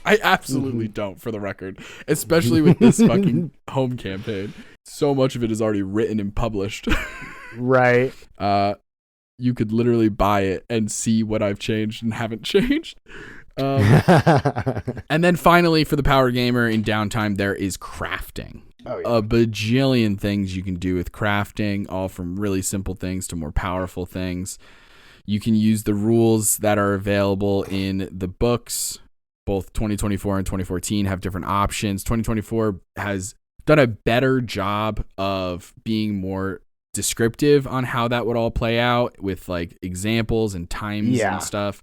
I absolutely don't, for the record. Especially with this fucking home campaign. So much of it is already written and published. Right. You could literally buy it and see what I've changed and haven't changed. And then finally, for the power gamer in Downtime, there is crafting. A bajillion things you can do with crafting, all from really simple things to more powerful things. You can use the rules that are available in the books. Both 2024 and 2014 have different options. 2024 has done a better job of being more descriptive on how that would all play out with like examples and times and stuff.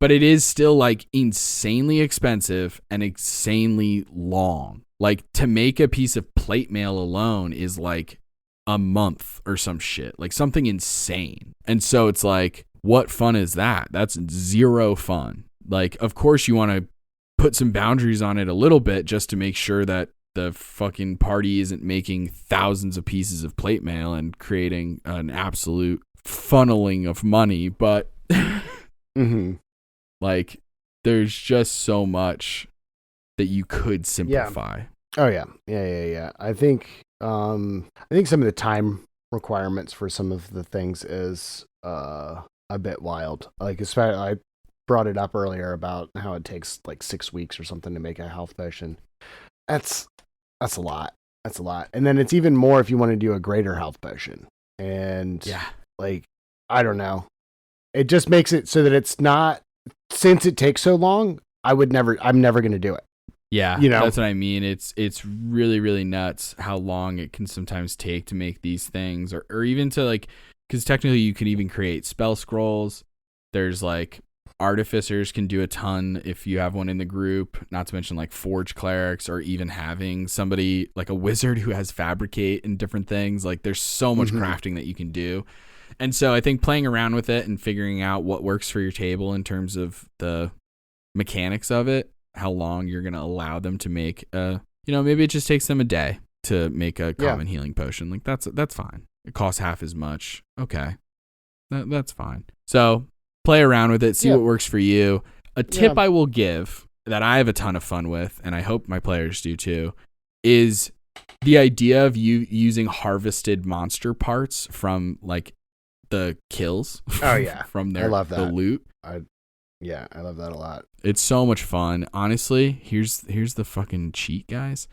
But it is still like insanely expensive and insanely long. Like to make a piece of plate mail alone is like a month or some shit, like something insane. And so it's like, what fun is that? That's zero fun. Like, of course you want to put some boundaries on it a little bit just to make sure that the fucking party isn't making thousands of pieces of plate mail and creating an absolute funneling of money. But like, there's just so much that you could simplify. Yeah. I think some of the time requirements for some of the things is a bit wild. Like, especially, I brought it up earlier about how it takes like 6 weeks or something to make a health potion. That's a lot. And then it's even more if you want to do a greater health potion. And like, I don't know. It just makes it so that it's not, since it takes so long, I'm never going to do it. Yeah, that's what I mean. It's really, really nuts how long it can sometimes take to make these things, or even to like, because technically you can even create spell scrolls. There's like artificers can do a ton if you have one in the group, not to mention like forge clerics, or even having somebody like a wizard who has fabricate and different things. Like there's so much crafting that you can do. And so I think playing around with it and figuring out what works for your table in terms of the mechanics of it, how long you're going to allow them to make maybe it just takes them a day to make a common healing potion. Like that's fine. It costs half as much. Okay. That's fine. So play around with it, see what works for you. A tip I will give that I have a ton of fun with, and I hope my players do too, is the idea of you using harvested monster parts from like the kills. From their, I love that. The loot. I love that a lot. It's so much fun. Honestly, here's the fucking cheat, guys.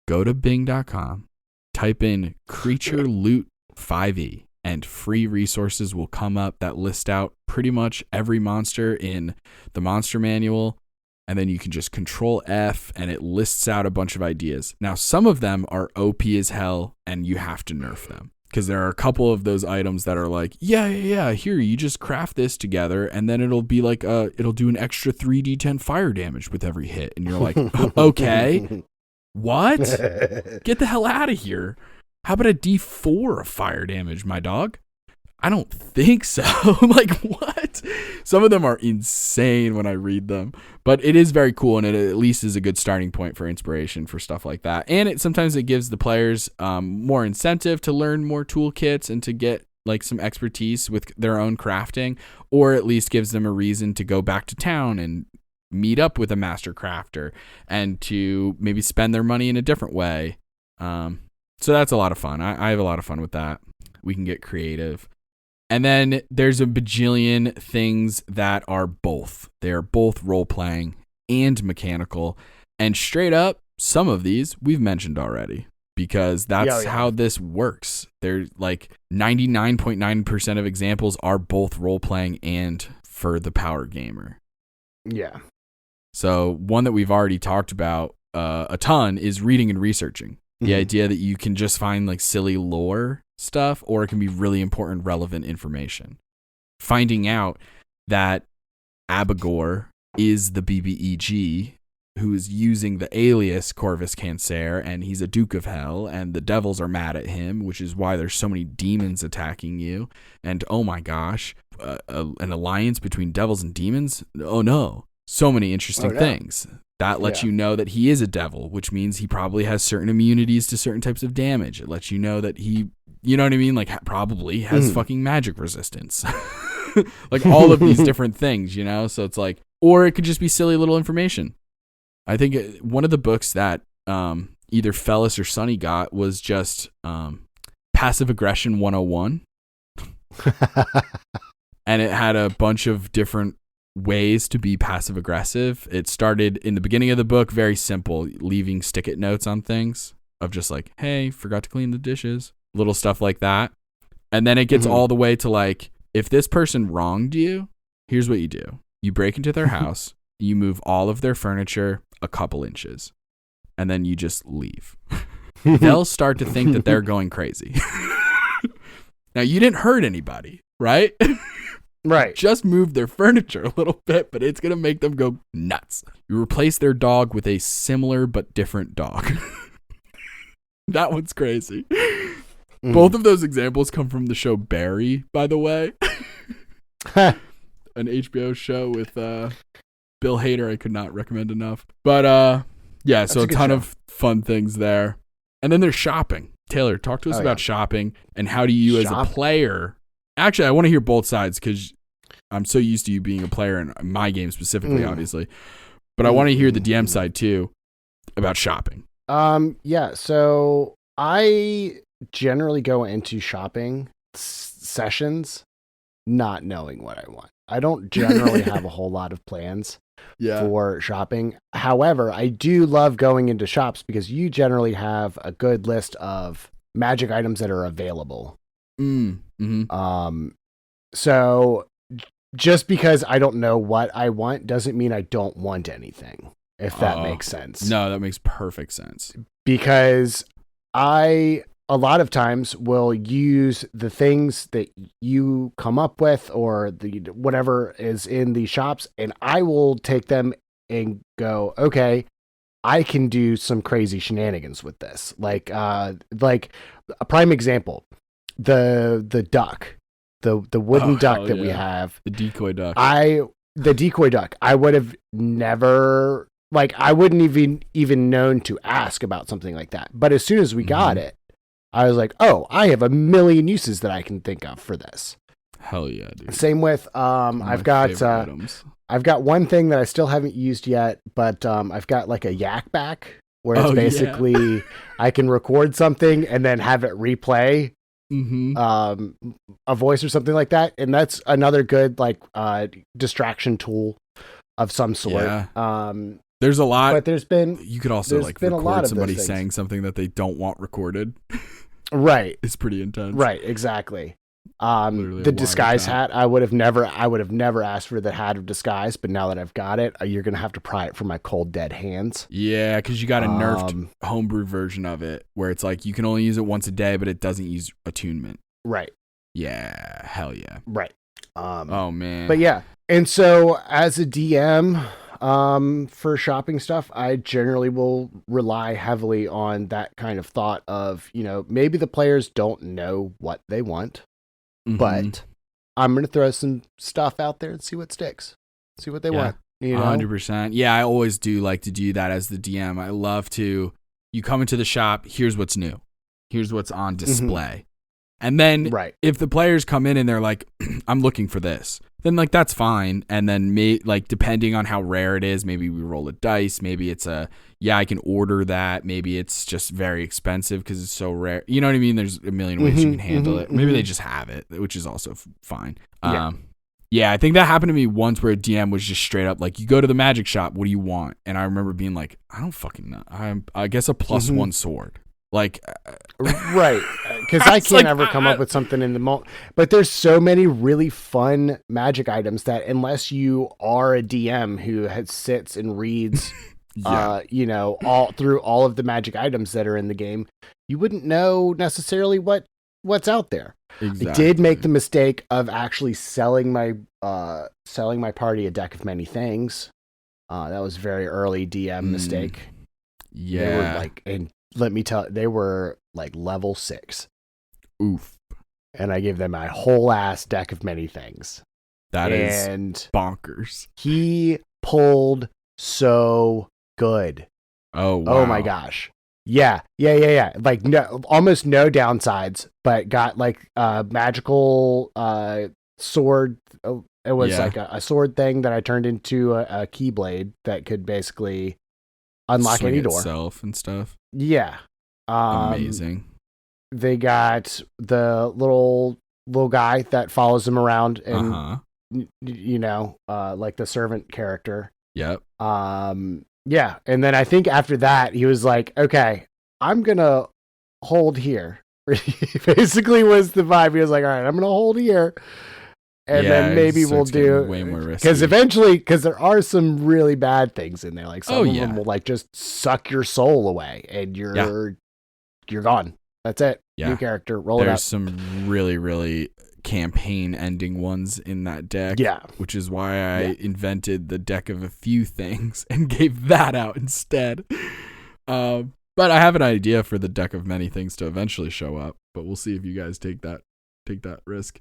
Go to bing.com, type in creature loot 5e, and free resources will come up that list out pretty much every monster in the monster manual. And then you can just control F and it lists out a bunch of ideas. Now, some of them are OP as hell and you have to nerf them. Because there are a couple of those items that are like, yeah, here, you just craft this together, and then it'll be like, it'll do an extra 3d10 fire damage with every hit. And you're like, okay, what? Get the hell out of here. How about a d4 of fire damage, my dog? I don't think so. I'm like, what? Some of them are insane when I read them, but it is very cool, and it at least is a good starting point for inspiration for stuff like that. And sometimes it gives the players more incentive to learn more toolkits and to get like some expertise with their own crafting, or at least gives them a reason to go back to town and meet up with a master crafter and to maybe spend their money in a different way. So that's a lot of fun. I have a lot of fun with that. We can get creative. And then there's a bajillion things that are both. They're both role-playing and mechanical. And straight up, some of these we've mentioned already because that's how this works. There's like 99.9% of examples are both role-playing and for the power gamer. Yeah. So one that we've already talked about a ton is reading and researching. The idea that you can just find like silly lore stuff, or it can be really important, relevant information. Finding out that Abigor is the BBEG who is using the alias Corvus Cancer, and he's a Duke of Hell, and the devils are mad at him, which is why there's so many demons attacking you. And oh my gosh, an alliance between devils and demons? Oh no. So many interesting things. That lets you know that he is a devil, which means he probably has certain immunities to certain types of damage. It lets you know that he, you know what I mean? Like probably has fucking magic resistance. Like all of these different things, you know? So it's like, or it could just be silly little information. I think one of the books that either Fellis or Sonny got was just Passive Aggression 101. And it had a bunch of different ways to be passive aggressive. It started in the beginning of the book very simple, leaving stick-it notes on things of just like, hey, forgot to clean the dishes, little stuff like that. And then it gets all the way to like, if this person wronged you, here's what you do. You break into their house, you move all of their furniture a couple inches, and then you just leave. They'll start to think that they're going crazy. Now, you didn't hurt anybody, right? Right. Just move their furniture a little bit, but it's going to make them go nuts. You replace their dog with a similar but different dog. That one's crazy. Both of those examples come from the show Barry, by the way. An HBO show with Bill Hader I could not recommend enough. But yeah, so a ton of fun things there. And then there's shopping. Taylor, talk to us about shopping and how do you as a player... Actually, I want to hear both sides because I'm so used to you being a player in my game specifically, obviously. But I want to hear the DM side too about shopping. Yeah, so I generally go into shopping sessions not knowing what I want. I don't generally have a whole lot of plans for shopping. However, I do love going into shops because you generally have a good list of magic items that are available. So just because I don't know what I want doesn't mean I don't want anything, if that makes sense. No, that makes perfect sense. Because I, a lot of times, will use the things that you come up with or the whatever is in the shops, and I will take them and go, okay, I can do some crazy shenanigans with this. Like a prime example. The duck, the wooden duck that we have, the decoy duck. The decoy duck. I would have never, like, I wouldn't even known to ask about something like that. But as soon as we got it, I was like, oh, I have a million uses that I can think of for this. Hell yeah, dude. Same with I've got one thing that I still haven't used yet, but I've got like a yak back where it's basically I can record something and then have it replay. A voice or something like that, and that's another good like distraction tool of some sort. There's a lot, but you could also like record somebody saying something that they don't want recorded. Right. It's pretty intense. Right, exactly. Literally a The wire disguise top. hat, I would have never asked for the hat of disguise, but now that I've got it, you're gonna have to pry it from my cold dead hands. Yeah, because you got a nerfed homebrew version of it where it's like you can only use it once a day, but it doesn't use attunement. Right. Yeah, hell yeah. Right. Oh man. But yeah, and so as a DM, for shopping stuff, I generally will rely heavily on that kind of thought of, maybe the players don't know what they want, but I'm going to throw some stuff out there and see what sticks, see what they want. 100%. Yeah, I always do like to do that as the DM. I love to, you come into the shop, here's what's new. Here's what's on display. And then if the players come in and they're like, I'm looking for this, then like that's fine. And then depending on how rare it is, maybe we roll a dice. Maybe it's I can order that. Maybe it's just very expensive because it's so rare. You know what I mean? There's a million ways you can handle it. Maybe they just have it, which is also fine. Yeah, I think that happened to me once where a DM was just straight up like, you go to the magic shop, what do you want? And I remember being like, I don't fucking know. I guess a +1 sword. Like, right. Because I can't ever come up with something in the moment. But there's so many really fun magic items that unless you are a DM who sits and reads, all through all of the magic items that are in the game, you wouldn't know necessarily what's out there. Exactly. I did make the mistake of actually selling my party a deck of many things. That was a very early DM mistake. Yeah. They were like, let me tell you, they were like level 6. Oof. And I gave them a whole ass deck of many things. That is bonkers. He pulled so good. Oh, wow. Oh my gosh. Yeah. Like almost no downsides, but got like a magical sword. It was like a sword thing that I turned into a keyblade that could basically unlock any door itself and stuff. Yeah. Amazing. They got the little guy that follows them around and like the servant character. Yep. Yeah. And then I think after that he was like, okay, I'm gonna hold here. Basically was the vibe. He was like, all right, I'm gonna hold here. And then maybe we'll do way more risky. Because there are some really bad things in there. Like some of them will like just suck your soul away, and you're gone. That's it. Yeah. New character. Roll it up. There's some really, really campaign ending ones in that deck. Yeah. Which is why I invented the deck of a few things and gave that out instead. But I have an idea for the deck of many things to eventually show up. But we'll see if you guys take that risk.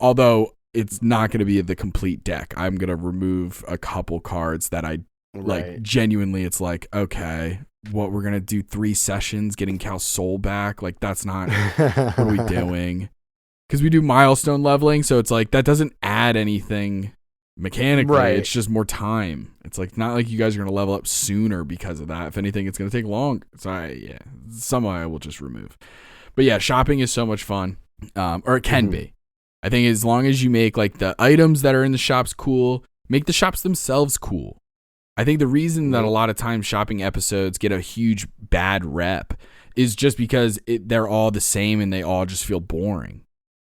Although it's not going to be the complete deck. I'm going to remove a couple cards that I like genuinely. It's like, okay, what we're going to do 3 sessions getting Cal's soul back. Like that's not what are we doing? Because we do milestone leveling. So it's like, that doesn't add anything mechanically. Right. It's just more time. It's like, not like you guys are going to level up sooner because of that. If anything, it's going to take long. So some I will just remove. But yeah, shopping is so much fun. Or it can be. I think as long as you make like the items that are in the shops cool, make the shops themselves cool. I think the reason that a lot of times shopping episodes get a huge bad rep is just because they're all the same and they all just feel boring.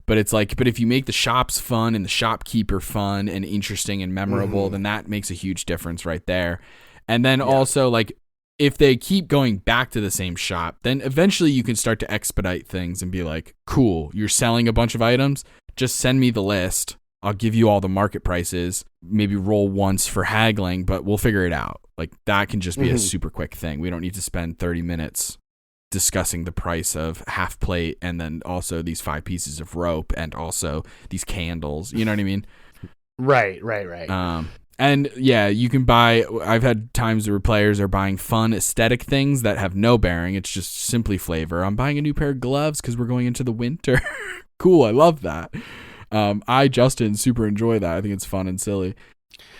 But it's like, but if you make the shops fun and the shopkeeper fun and interesting and memorable, then that makes a huge difference right there. And then also like, if they keep going back to the same shop, then eventually you can start to expedite things and be like, cool, you're selling a bunch of items. Just send me the list. I'll give you all the market prices. Maybe roll once for haggling, but we'll figure it out. Like that can just be a super quick thing. We don't need to spend 30 minutes discussing the price of half plate and then also these 5 pieces of rope and also these candles. You know what I mean? Right. And yeah, you can buy, I've had times where players are buying fun aesthetic things that have no bearing. It's just simply flavor. I'm buying a new pair of gloves because we're going into the winter. Cool. I love that. Justin, super enjoy that. I think it's fun and silly.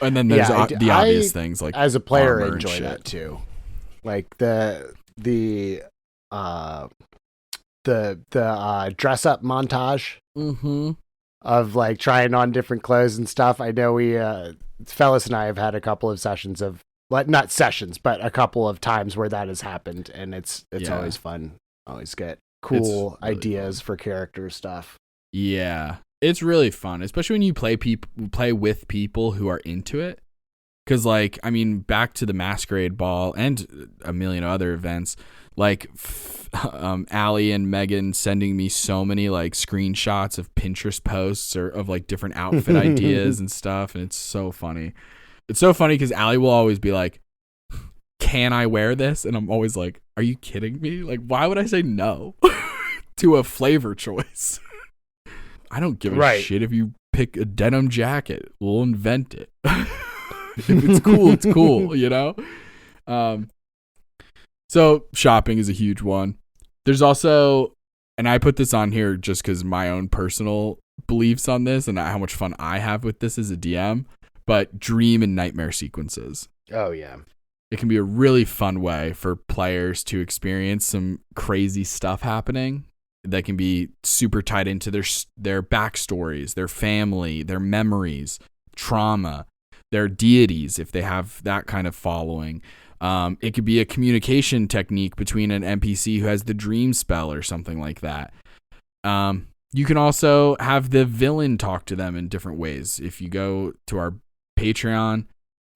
And then there's the obvious things like as a player, enjoy that too. Like the dress up montage of like trying on different clothes and stuff. I know we, Fellas and I have had a couple of sessions of not sessions, but a couple of times where that has happened. And it's always fun. Always get cool really ideas for character stuff. Yeah, it's really fun, especially when you play with people who are into it. Because, like, I mean, back to the Masquerade Ball and a million other events, like, Allie and Megan sending me so many, like, screenshots of Pinterest posts or of, like, different outfit ideas and stuff, and it's so funny. It's so funny because Allie will always be like, can I wear this? And I'm always like, are you kidding me? Like, why would I say no to a flavor choice? I don't give a shit if you pick a denim jacket. We'll invent it. If it's cool, it's cool, you know? So shopping is a huge one. There's also, and I put this on here just because my own personal beliefs on this and how much fun I have with this as a DM, but dream and nightmare sequences. Oh, yeah. It can be a really fun way for players to experience some crazy stuff happening that can be super tied into their backstories, their family, their memories, trauma, their deities, if they have that kind of following. It could be a communication technique between an NPC who has the dream spell or something like that. You can also have the villain talk to them in different ways. If you go to our Patreon,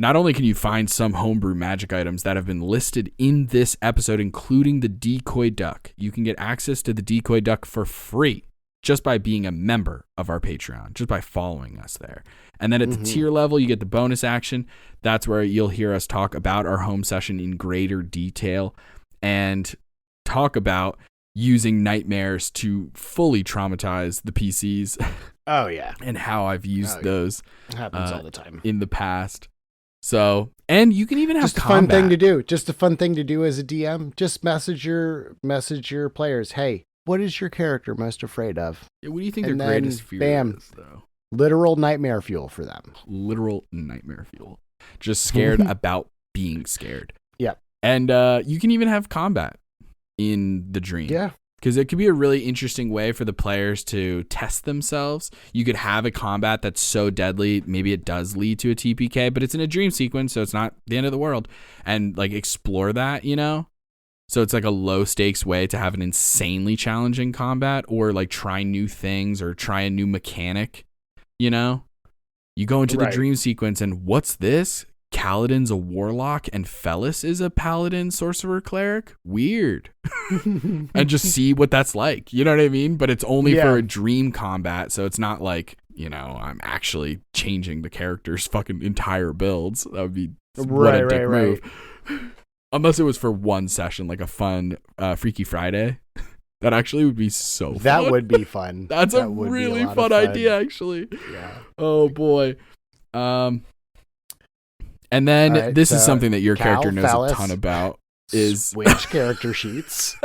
not only can you find some homebrew magic items that have been listed in this episode, including the decoy duck, you can get access to the decoy duck for free just by being a member of our Patreon, just by following us there. And then at the tier level, you get the bonus action. That's where you'll hear us talk about our home session in greater detail and talk about using nightmares to fully traumatize the PCs. Oh, yeah. And how I've used those. It happens all the time. In the past. So, and you can even have just a combat. fun thing to do. Just a fun thing to do as a DM. Just message your players. Hey, what is your character most afraid of? What do you think and their greatest fear is, though? Literal nightmare fuel for them. Literal nightmare fuel. Just scared about being scared. Yeah. And you can even have combat in the dream. Yeah. Because it could be a really interesting way for the players to test themselves. You could have a combat that's so deadly, maybe it does lead to a TPK, but it's in a dream sequence, so it's not the end of the world. And like explore that, you know? So it's like a low stakes way to have an insanely challenging combat or like try new things or try a new mechanic, you know? You go into the dream sequence and what's this? Kaladin's a warlock and Fellis is a paladin sorcerer cleric? Weird. And just see what that's like. You know what I mean? But it's only for a dream combat, so it's not like, you know, I'm actually changing the character's fucking entire builds. That would be what a dick move. Unless it was for one session, like a fun Freaky Friday. That actually would be so fun. That would be fun. That's a really fun idea, actually. Yeah. Oh, boy. And then this is something that your character knows a ton about. Is switch character sheets.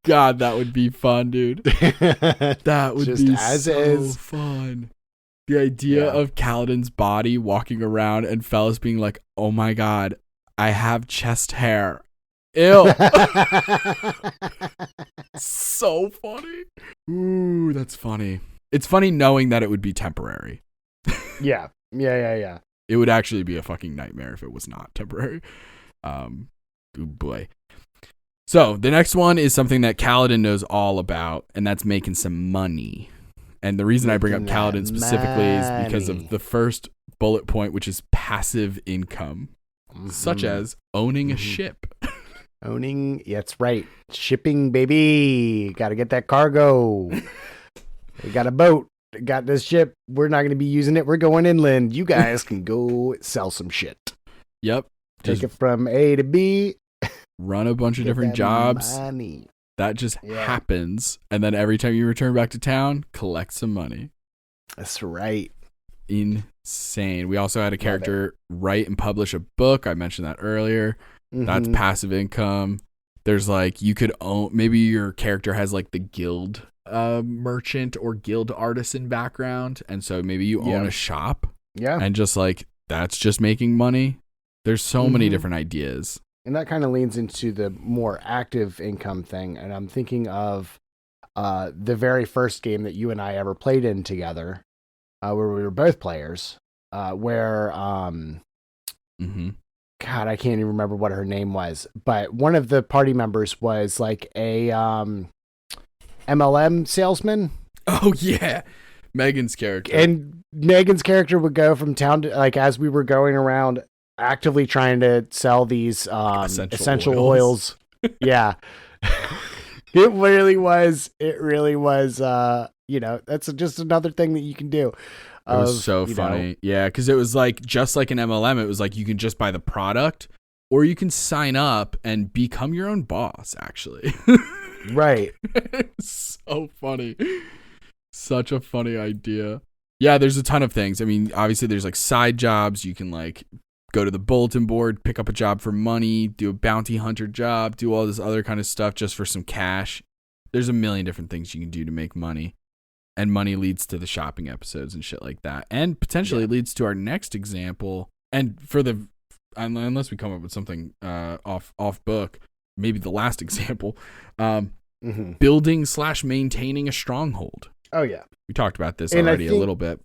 God, that would be fun, dude. That would just be so fun. The idea of Kaladin's body walking around and Fellis being like, oh my God, I have chest hair. Ew. So funny. Ooh, that's funny. It's funny knowing that it would be temporary. Yeah. It would actually be a fucking nightmare if it was not temporary. Oh boy. So the next one is something that Kaladin knows all about, and that's making some money. And the reason I bring up Kaladin specifically is because of the first bullet point, which is passive income, such as owning a ship. That's right. Shipping, baby. Got to get that cargo. We got a boat. Got this ship. We're not going to be using it. We're going inland. You guys can go sell some shit. Yep. Take it from A to B. Run a bunch of different jobs. Money. That just happens. And then every time you return back to town, collect some money. That's right. Insane. We also had a character write and publish a book. I mentioned that earlier. That's passive income. There's like, you could own, maybe your character has like the guild merchant or guild artisan background, and so maybe you own a shop and just like that's just making money. There's so many different ideas, and that kind of leans into the more active income thing. And I'm thinking of the very first game that you and I ever played in together, where we were both players, where God, I can't even remember what her name was, but one of the party members was like a MLM salesman. Oh yeah, Megan's character. And Megan's character would go from town to, like, as we were going around actively trying to sell these essential oils. Yeah. It really was, that's just another thing that you can do. It was so funny. Yeah, because it was like, just like an MLM, it was like you can just buy the product or you can sign up and become your own boss, actually. Right. So funny. Such a funny idea. Yeah, there's a ton of things. I mean, obviously there's like side jobs. You can like go to the bulletin board, pick up a job for money, do a bounty hunter job, do all this other kind of stuff just for some cash. There's a million different things you can do to make money. And money leads to the shopping episodes and shit like that. And potentially leads to our next example. And for the, unless we come up with something off book, maybe the last example, building / maintaining a stronghold. Oh yeah. We talked about this already a little bit.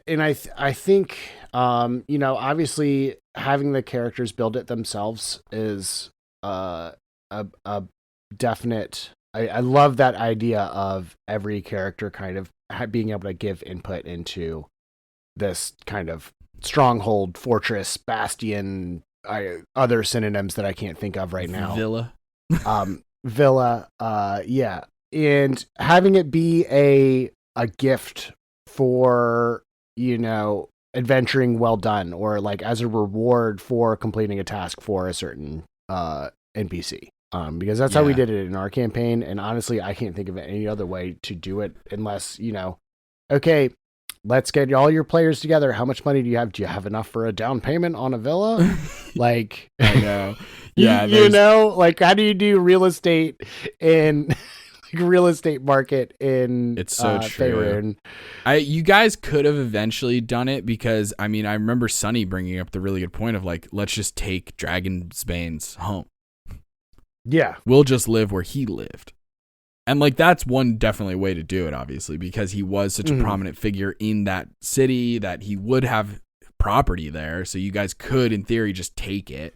And I think, obviously having the characters build it themselves is a definite. I love that idea of every character kind of being able to give input into this kind of stronghold, fortress, bastion, other synonyms that I can't think of right now. Villa. Yeah. And having it be a gift for, adventuring well done, or like as a reward for completing a task for a certain NPC. Because that's how we did it in our campaign. And honestly, I can't think of any other way to do it unless, okay, let's get all your players together. How much money do you have? Do you have enough for a down payment on a villa? Like, I know. Yeah. Like, how do you do real estate in real estate market in it's so true. Faerun? You guys could have eventually done it because, I mean, I remember Sonny bringing up the really good point of like, let's just take Dragonsbane's home. Yeah. We'll just live where he lived. And like, that's one definitely way to do it, obviously, because he was such a prominent figure in that city that he would have property there. So you guys could, in theory, just take it.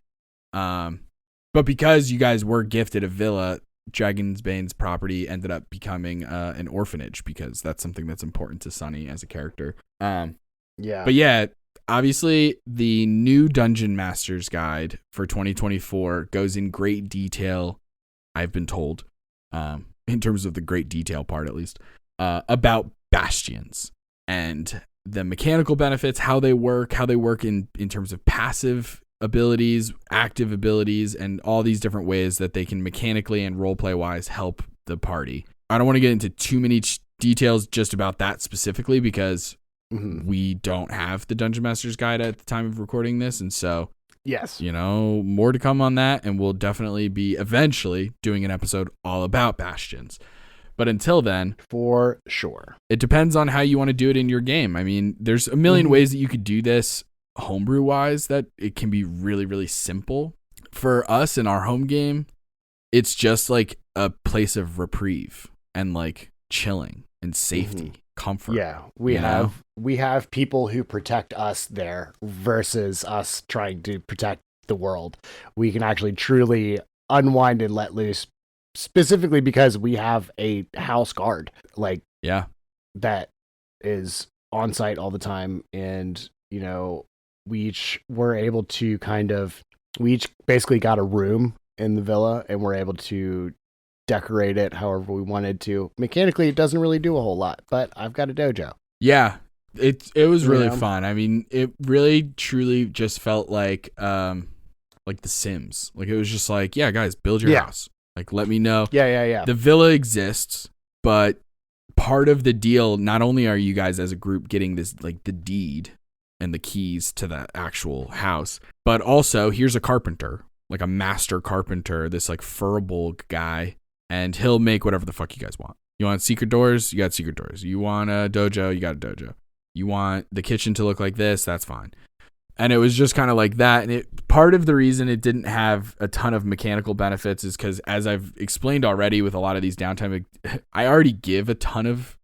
But because you guys were gifted a villa, Dragonsbane's property ended up becoming an orphanage, because that's something that's important to Sonny as a character. Yeah. But yeah, obviously the new Dungeon Master's Guide for 2024 goes in great detail, I've been told, in terms of the great detail part at least, about bastions and the mechanical benefits, how they work in terms of passive abilities, active abilities, and all these different ways that they can mechanically and roleplay wise help the party. I don't want to get into too many details just about that specifically, because we don't have the Dungeon Master's Guide at the time of recording this. And so, yes, more to come on that. And we'll definitely be eventually doing an episode all about bastions. But until then, for sure, it depends on how you want to do it in your game. I mean, there's a million ways that you could do this homebrew wise that it can be really, really simple. For us in our home game, it's just like a place of reprieve and like chilling and safety, comfort. Yeah, we have people who protect us there versus us trying to protect the world. We can actually truly unwind and let loose, specifically because we have a house guard, like, that is on site all the time. And we each were able to we each basically got a room in the villa, and we're able to decorate it however we wanted to. Mechanically, it doesn't really do a whole lot, but I've got a dojo. Yeah, it was really fun. I mean, it really truly just felt like The Sims. Like, it was just like, yeah, guys, build your house. Like, let me know. Yeah. The villa exists, but part of the deal, not only are you guys as a group getting this, like, the deed and the keys to the actual house, but also here's a carpenter, like a master carpenter, this like furbolg guy, and he'll make whatever the fuck you guys want. You want secret doors? You got secret doors. You want a dojo? You got a dojo. You want the kitchen to look like this? That's fine. And it was just kind of like that. And part of the reason it didn't have a ton of mechanical benefits is because, as I've explained already with a lot of these downtime, I already give a ton of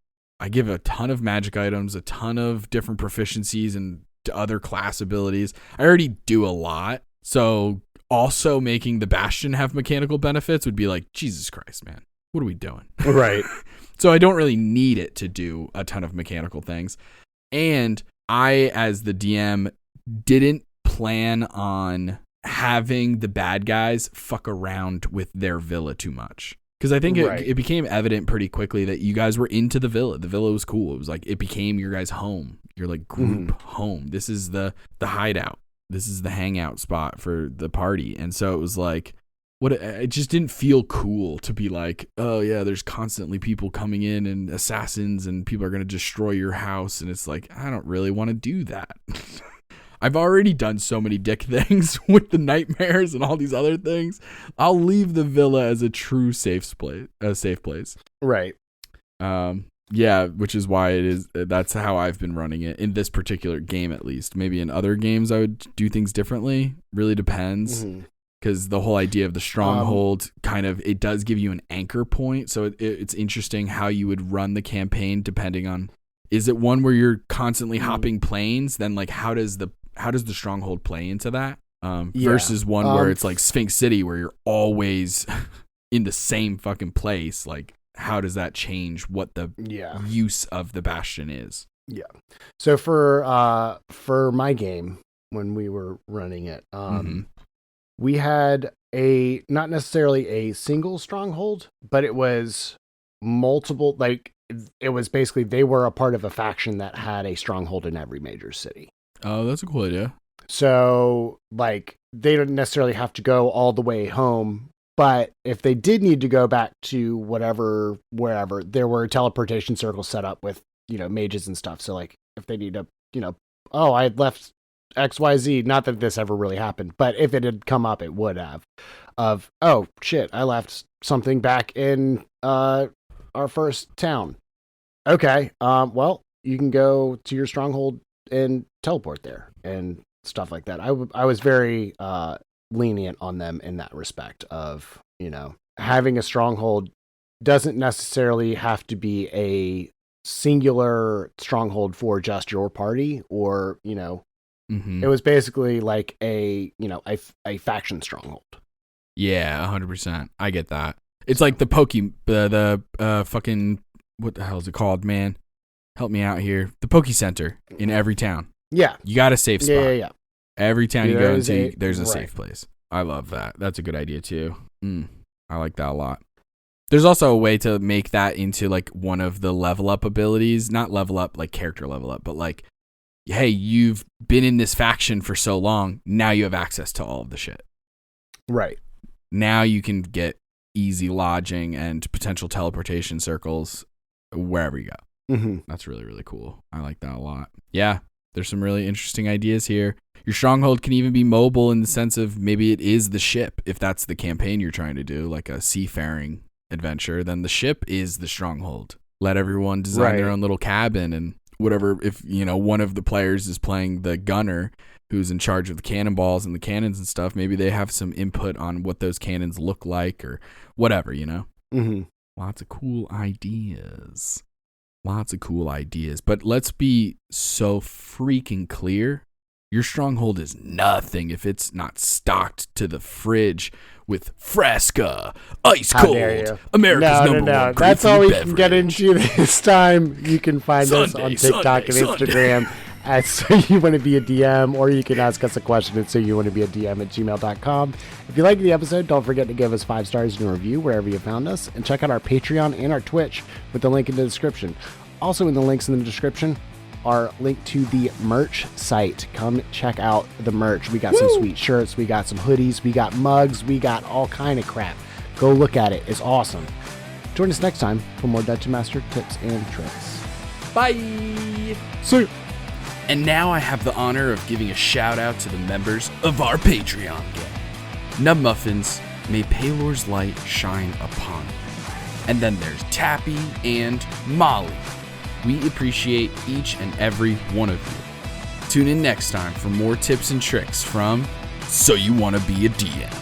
magic items, a ton of different proficiencies and other class abilities. I already do a lot. So also making the bastion have mechanical benefits would be like, Jesus Christ, man, what are we doing? Right. So I don't really need it to do a ton of mechanical things. And I, as the DM, didn't plan on having the bad guys fuck around with their villa too much. Because I think it became evident pretty quickly that you guys were into the villa. The villa was cool. It was like, it became your guys' home, your like group home. This is the hideout. This is the hangout spot for the party. And so it was like, it just didn't feel cool to be like, oh yeah, there's constantly people coming in and assassins and people are going to destroy your house. And it's like, I don't really want to do that. I've already done so many dick things with the nightmares and all these other things. I'll leave the villa as a true safe place. Right. Yeah, which is why that's how I've been running it in this particular game, at least. Maybe in other games I would do things differently. Really depends. Because the whole idea of the stronghold it does give you an anchor point. So it's interesting how you would run the campaign depending on, is it one where you're constantly hopping planes? Then like, how does the stronghold play into that? Versus one where it's like Sphinx City where you're always in the same fucking place. Like, how does that change what the use of the bastion is? Yeah. So for my game, when we were running it, we had not necessarily a single stronghold, but it was multiple, like it was basically, they were a part of a faction that had a stronghold in every major city. Oh, that's a cool idea. So like, they don't necessarily have to go all the way home, but if they did need to go back to wherever, there were teleportation circles set up with, mages and stuff. So like, if they need to, oh, I left XYZ, not that this ever really happened, but if it had come up, it would have, oh shit, I left something back in our first town. Okay, well, you can go to your stronghold and teleport there and stuff like that. I was very lenient on them in that respect of, having a stronghold doesn't necessarily have to be a singular stronghold for just your party, or, it was basically like a faction stronghold. Yeah, 100%. I get that. It's like the fucking, what the hell is it called, man? Help me out here. The Poke Center in every town. Yeah. You got a safe spot. Yeah. Every town you go into, there's a safe place. I love that. That's a good idea too. I like that a lot. There's also a way to make that into like one of the level up abilities, not level up like character level up, but like, hey, you've been in this faction for so long, now you have access to all of the shit. Right. Now you can get easy lodging and potential teleportation circles wherever you go. That's really, really cool. I like that a lot. Yeah, there's some really interesting ideas here. Your stronghold can even be mobile in the sense of maybe it is the ship. If that's the campaign you're trying to do, like a seafaring adventure, then the ship is the stronghold. Let everyone design their own little cabin and whatever. If one of the players is playing the gunner who's in charge of the cannonballs and the cannons and stuff, maybe they have some input on what those cannons look like or whatever. Lots of cool ideas. But let's be so freaking clear. Your stronghold is nothing if it's not stocked to the fridge with Fresca, ice cold, America's number one. That's all we can get into this time. You can find us on TikTok and Instagram at Soyouwannabeadm, or you can ask us a question at Soyouwannabeadm@gmail.com. If you like the episode, don't forget to give us 5 stars in a review wherever you found us, and check out our Patreon and our Twitch with the link in the description. Also in the links in the description are linked to the merch site. Come check out the merch. We got some sweet shirts, we got some hoodies, we got mugs, we got all kind of crap. Go look at it. It's awesome. Join us next time for more Dungeon Master tips and tricks. Bye. See you. And now I have the honor of giving a shout out to the members of our Patreon gang. Nub Muffins, may Paylor's light shine upon you. And then there's Tappy and Molly. We appreciate each and every one of you. Tune in next time for more tips and tricks from So You Wanna Be a DM.